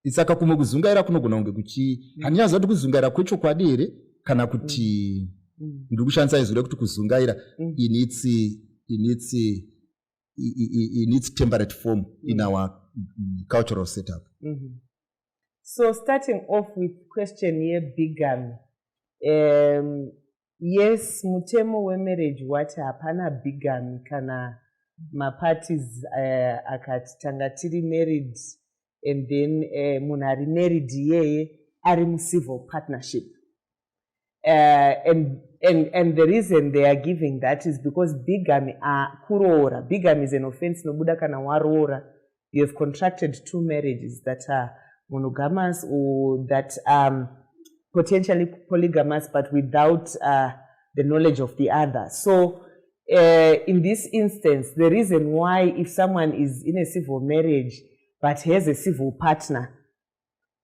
Saka kumwe kuzungaira kunogona kunge handinyaziva kuti kuzungaira kwechokwadi here kana kuti ndiri kushandisa izvo rekuti kuzungaira in its temperate form in our cultural setup. So starting off with question here, bigamy. Yes, mutemo wemarriage wati hapana bigamy kana maparties akati tanga tiri married and then munhu ari married iyeye ari mucivil partnership. And the reason they are giving that is because bigamy kuroora. Bigamy is an offense nobuda kana waroora. You have contracted two marriages that are monogamous or that potentially polygamous, but without the knowledge of the other. So in this instance, the reason why if someone is in a civil marriage but has a civil partner,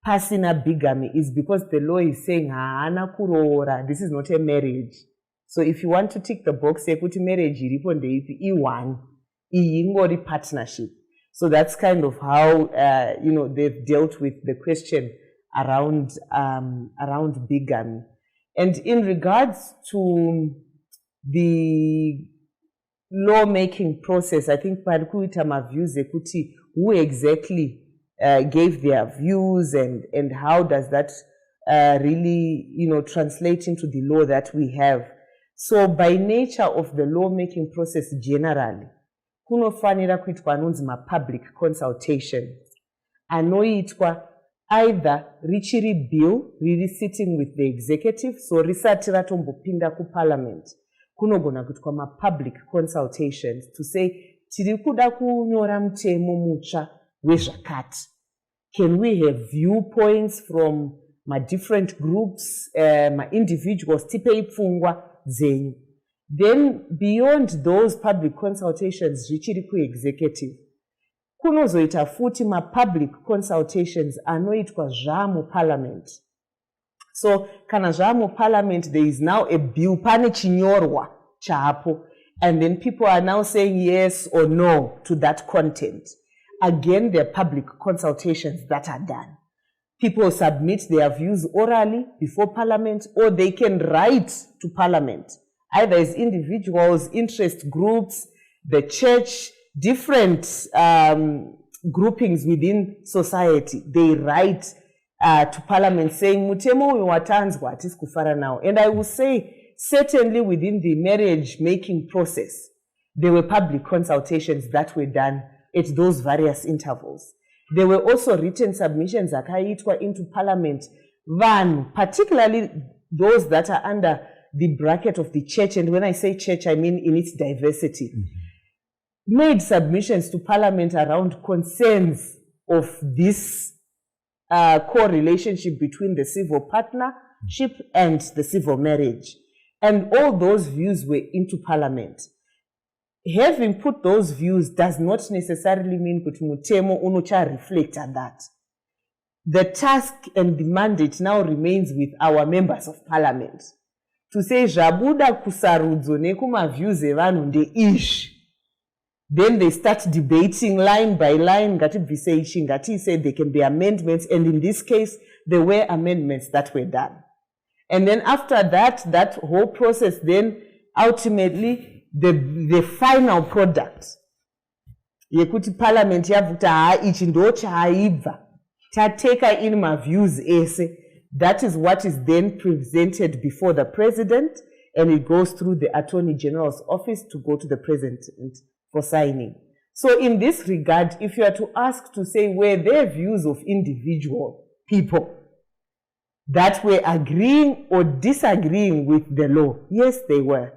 pasina bigamy, is because the law is saying, haana kuroora, this is not a marriage. So if you want to tick the box, yekuti marriage iripo ndeipi, i1, iyi ingori partnership. So that's kind of how they've dealt with the question around bigamy. And in regards to the lawmaking process, I think parikuita maviews ekuti who exactly gave their views and how does that really translate into the law that we have. So by nature of the lawmaking process generally, kunofanira kuitwa anonzi public consultation anoitwa either richiri bill riri sitting with the executive, so risati ratombopinda kuparliament, kunogona kuitwa ma-public consultations to say, tiri kuda kunyora mutemo mutsva wezvakati. Can we have viewpoints from different groups, individuals, tipei pfungwa dzenyu? Then beyond those public consultations, richiri ku-executive, kunozoita futi ma-public consultations anoitwa zvamuparliament. So kana zvamuparliament, there is now a bill, pane chinyorwa chapo, and then people are now saying yes or no to that content. Again, there are public consultations that are done. People submit their views orally before parliament, or they can write to parliament, either as individuals, interest groups, the church, different groupings within society. They write to parliament saying, mutemo uyu watanzwa hatisi kufara nawo. And I will say, certainly within the marriage making process, there were public consultations that were done at those various intervals. There were also written submissions akaitwa into parliament. One, particularly those that are under the bracket of the church, and when I say church, I mean in its diversity, made submissions to parliament around concerns of this co-relationship between the civil partnership and the civil marriage. And all those views were into parliament. Having put those views does not necessarily mean kuti mutemo unocha reflect on that. The task and the mandate now remains with our members of parliament to say zvabuda kusarudzo nekuma views evanhu ndeishi. Then they start debating line by line, ngatibvise ichi, ngatiise, there can be amendments, and in this case, there were amendments that were done. And then after that, that whole process, then ultimately, the final product, yekuti parliament yavuta haa ichi ndo chaibva, tateka in my views ese, that is what is then presented before the president, and it goes through the Attorney General's office to go to the president for signing. So in this regard, if you are to ask to say were there views of individual people that were agreeing or disagreeing with the law, yes, they were.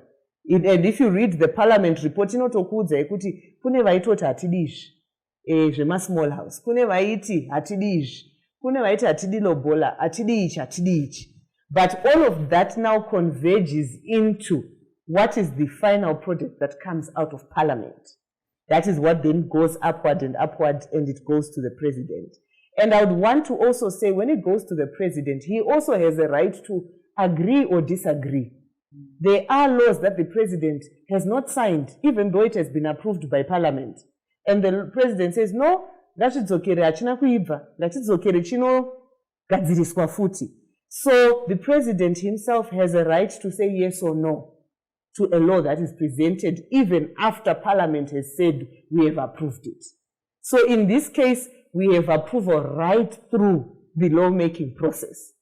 And if you read the parliament report, inotokudza ekuti kune vaitoti hatidi izvi zvema small house, kune vaiti hatidi izvi, kune vaiti hatidi lobola, hatidi ichi, hatidi ichi. But all of that now converges into what is the final product that comes out of parliament. That is what then goes upward, and it goes to the president. And I would want to also say, when it goes to the president, he also has a right to agree or disagree. There are laws that the president has not signed, even though it has been approved by parliament. And the president says, no, ngatidzokere hachina kuibva, ngatidzokere chinogadziriswa futi. So the president himself has a right to say yes or no to a law that is presented even after parliament has said we have approved it. So in this case, we have approval right through the lawmaking process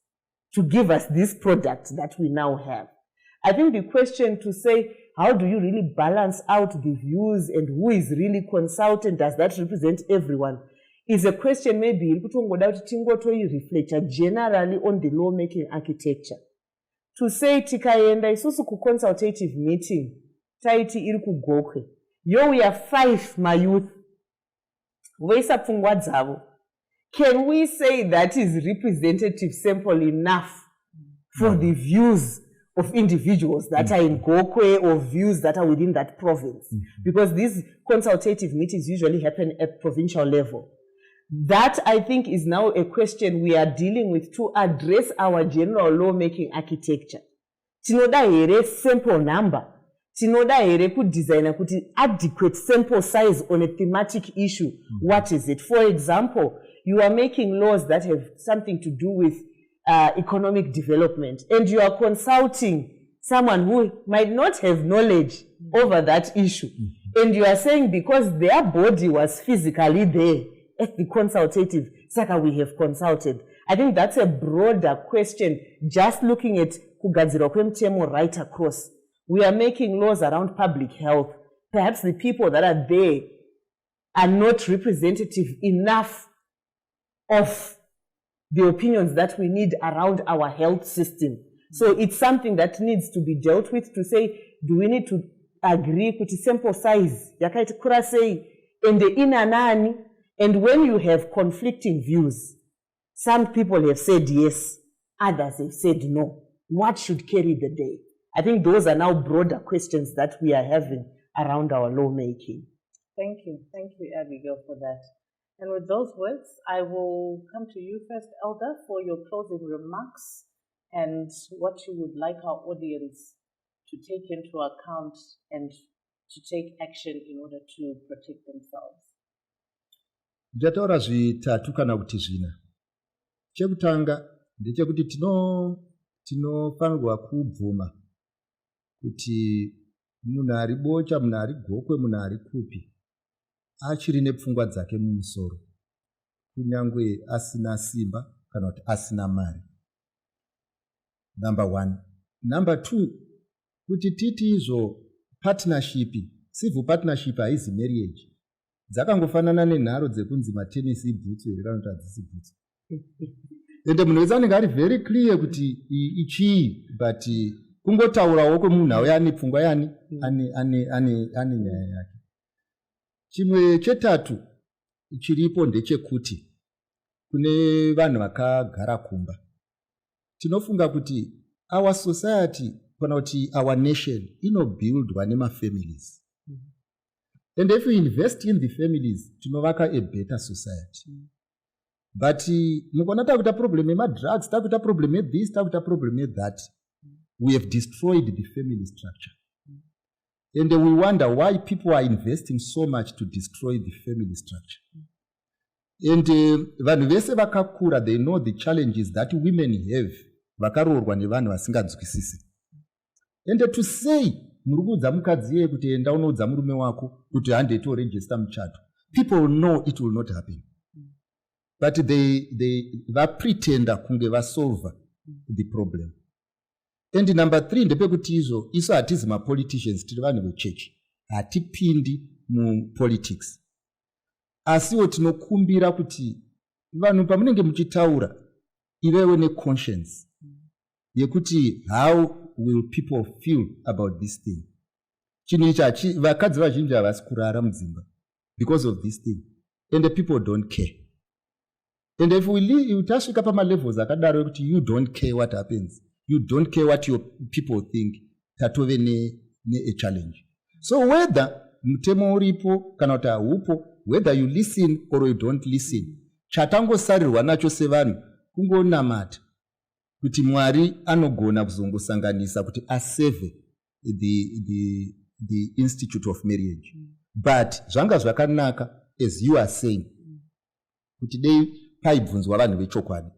to give us this product that we now have. I think the question to say, how do you really balance out the views and who is really consultant, does that represent everyone, is a question maybe reflect generally on the lawmaking architecture. To say tikaenda isusu ku consultative meeting, taiti iri kugokwe, yo we are 5 mayouth, weisa pfungwa dzavo. Can we say that is representative sample enough for the views of individuals that are in Gokwe or views that are within that province? Because these consultative meetings usually happen at provincial level. That, I think, is now a question we are dealing with to address our general lawmaking architecture. Tinoda here sample number. Tinoda here ku designer kuti adequate sample size on a thematic issue. What is it? For example, you are making laws that have something to do with economic development, and you are consulting someone who might not have knowledge over that issue. And you are saying because their body was physically there at the consultative, saka we have consulted. I think that's a broader question, just looking at kugadzirwa kwemtemo right across. We are making laws around public health. Perhaps the people that are there are not representative enough of the opinions that we need around our health system. So it's something that needs to be dealt with to say, do we need to agree with the sample size? Yakaiti kura say, in the inanani, and when you have conflicting views, some people have said yes, others have said no. What should carry the day? I think those are now broader questions that we are having around our lawmaking. Thank you, Abigail, for that. And with those words, I will come to you first, Elder, for your closing remarks and what you would like our audience to take into account and to take action in order to protect themselves. Ndataura zvitatu kana kuti zvina. Chekutanga ndechekuti tinofanirwa kubvuma kuti munhu ari bocha, munhu ari gokwe, munhu ari kupi achiri nepfungwa dzake mumusoro, kunyangwe asina simba kana kuti asina mari. Number 1. Number 2, kuti titi izvo partnership, civil partnership haizi marriage. Dzakangofanana nenharo dzekunzi matenisi ibhutsu here kana kuti hadzisi bhutsu. Ende munhu wese anenge ari very clear kuti ichii, but kungotaurawo kwemunhu auya ane pfungwa yani ane nyaya yake. Chimwe chetatu chiripo ndechekuti kune vanhu vakagara kumba, tinofunga kuti our society kana kuti our nation inobuildwa nemafamilies. And if we invest in the families, tinovaka a better society. But mukona takuita problem yemadrugs, takuita problem yethis, takuita problem yethat, we have destroyed the family structure. And we wonder why people are investing so much to destroy the family structure. And vanhu vese vakakura, they know the challenges that women have, vakaroorwa nevanhu vasinganzwisisi. And to say, muri kuudza mukadzi iye kuti enda unoudza murume wako kuti handei toregister muchato, people know it will not happen. But they pretend kunge vasolve the problem. And number 3, ndepekuti izvo isu hatizi mapoliticians, tiri vanhu vechechi, hatipindi mupolitics. Asiwo tinokumbira kuti vanhu pamunenge muchitaura ivewo neconscience yekuti how will people feel about this thing. Chinhu ichi vakadzi vazhinji havasi kurara mudzimba because of this thing, and the people don't care. And if we tasvika pamalevels akadaro ekuti you don't care what happens, you don't care what your people think, tatove a challenge. So whether mutemo uripo kana kuti haupo, whether you listen or you don't listen, chatangosarirwa nacho sevanhu kungonamata kuti Mwari anogona kuzongosanganisa kuti asave the institute of marriage. But zvanga zvakanaka, as you are saying, kuti dei paibvunzwa vanhu vechokwadi.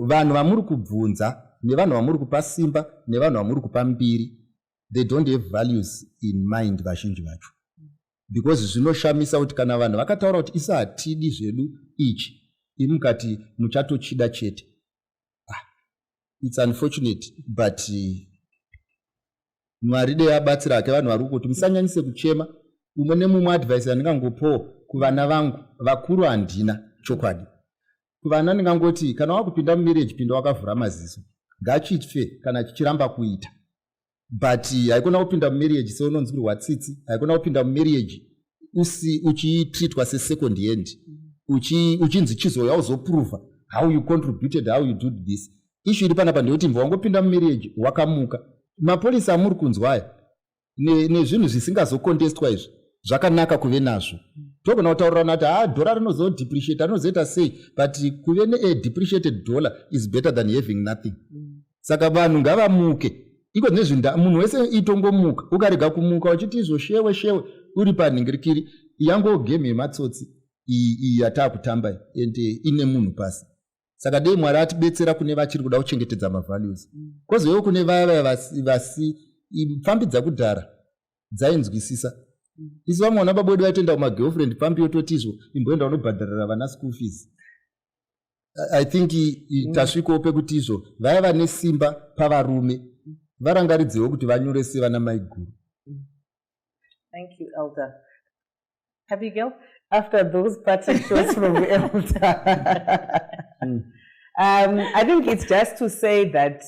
Vanhu vamuri kubvunza nevanhu vamuri kupa simba nevanhu vamuri kupa mbiri, they don't have values in mind vazhinji vacho. Because zvinoshamisa kuti kana vanhu vakataura kuti isa hatidi zvedu ichi, imukati muchatochida chete. It's unfortunate, but Mwari dei abatsira ake vanhu vari kuti musanyanyise kuchema. Umwe nemumwe advice andingangopo kuvana vangu vakuru handina chokwadi. Kuvana ndingangoti kana wakupinda mumarriage pinda wakavhura maziso, ngachitwe kana chichiramba kuita. But haikona kupinda mumarriage seunonzwirwa tsitsi, haikona kupinda mumarriage uchitreatwa second hand, uchinzi chizoya uzoprove how you contributed, how you did this. Issue iri panapa ndeyekuti mbwa wangopinda mumarriage wakamuka, mapolisi amuri kunzwaya nezvinhu zvisingazokontestwa izvi zvakanaka kuve nazvo. Togona kutaurana kuti dhora rinozodepreciate, rinozoita sei, but kuve ne-depreciated dollar is better than having nothing. Saka vanhu ngavamuke. Iko nezvinda munhu wese itongomuka, ukarega kumuka uchiti izvo uri panhingirikiri, yango game yematsotsi iyi yatakutamba ende ine munhu pasi. Saka dei Mwari atibetsera kune vachiri kuda kuchengetedza mavalues. Kozowo kune vaya vasi pfambi dzakudhara dzainzwisisa. Isu vamwe baba vedu vaitoenda kumagirlfriend pambi yototi izvo imboenda unobhadharira vana school fees. I think tasvikawo pekuti izvo vaya vane simba pavarume varangaridzewo kuti vanyorese vana mai guru. Thank you, Elder. Abigail, after those parting shots from Elder. I think it's just to say that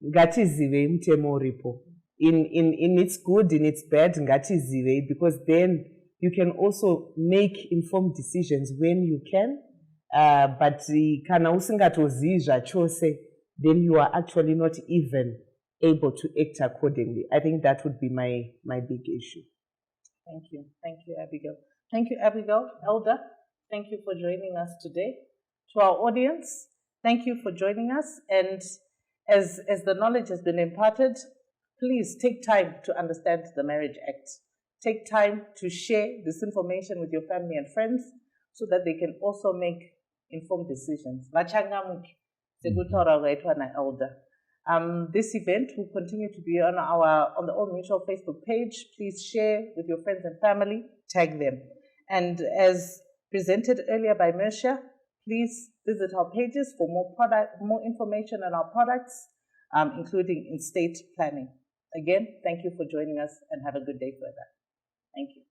ngatizive mtemo uripo. In its good, in its bad, ngatizive, because then you can also make informed decisions when you can. But kana usingatozizva chose, then you are actually not even able to act accordingly. I think that would be my big issue. Thank you, Abigail. Thank you, Abigail. Elder, thank you for joining us today. To our audience, thank you for joining us. And as the knowledge has been imparted, please take time to understand the Marriage Act. Take time to share this information with your family and friends so that they can also make informed decisions. Vachangamuki, sekutaura kwaitwa na Elder. This event will continue to be on the Old Mutual Facebook page. Please share with your friends and family, tag them. And as presented earlier by Mersha, please visit our pages for more information on our products, including estate planning. Again, thank you for joining us and have a good day further. Thank you.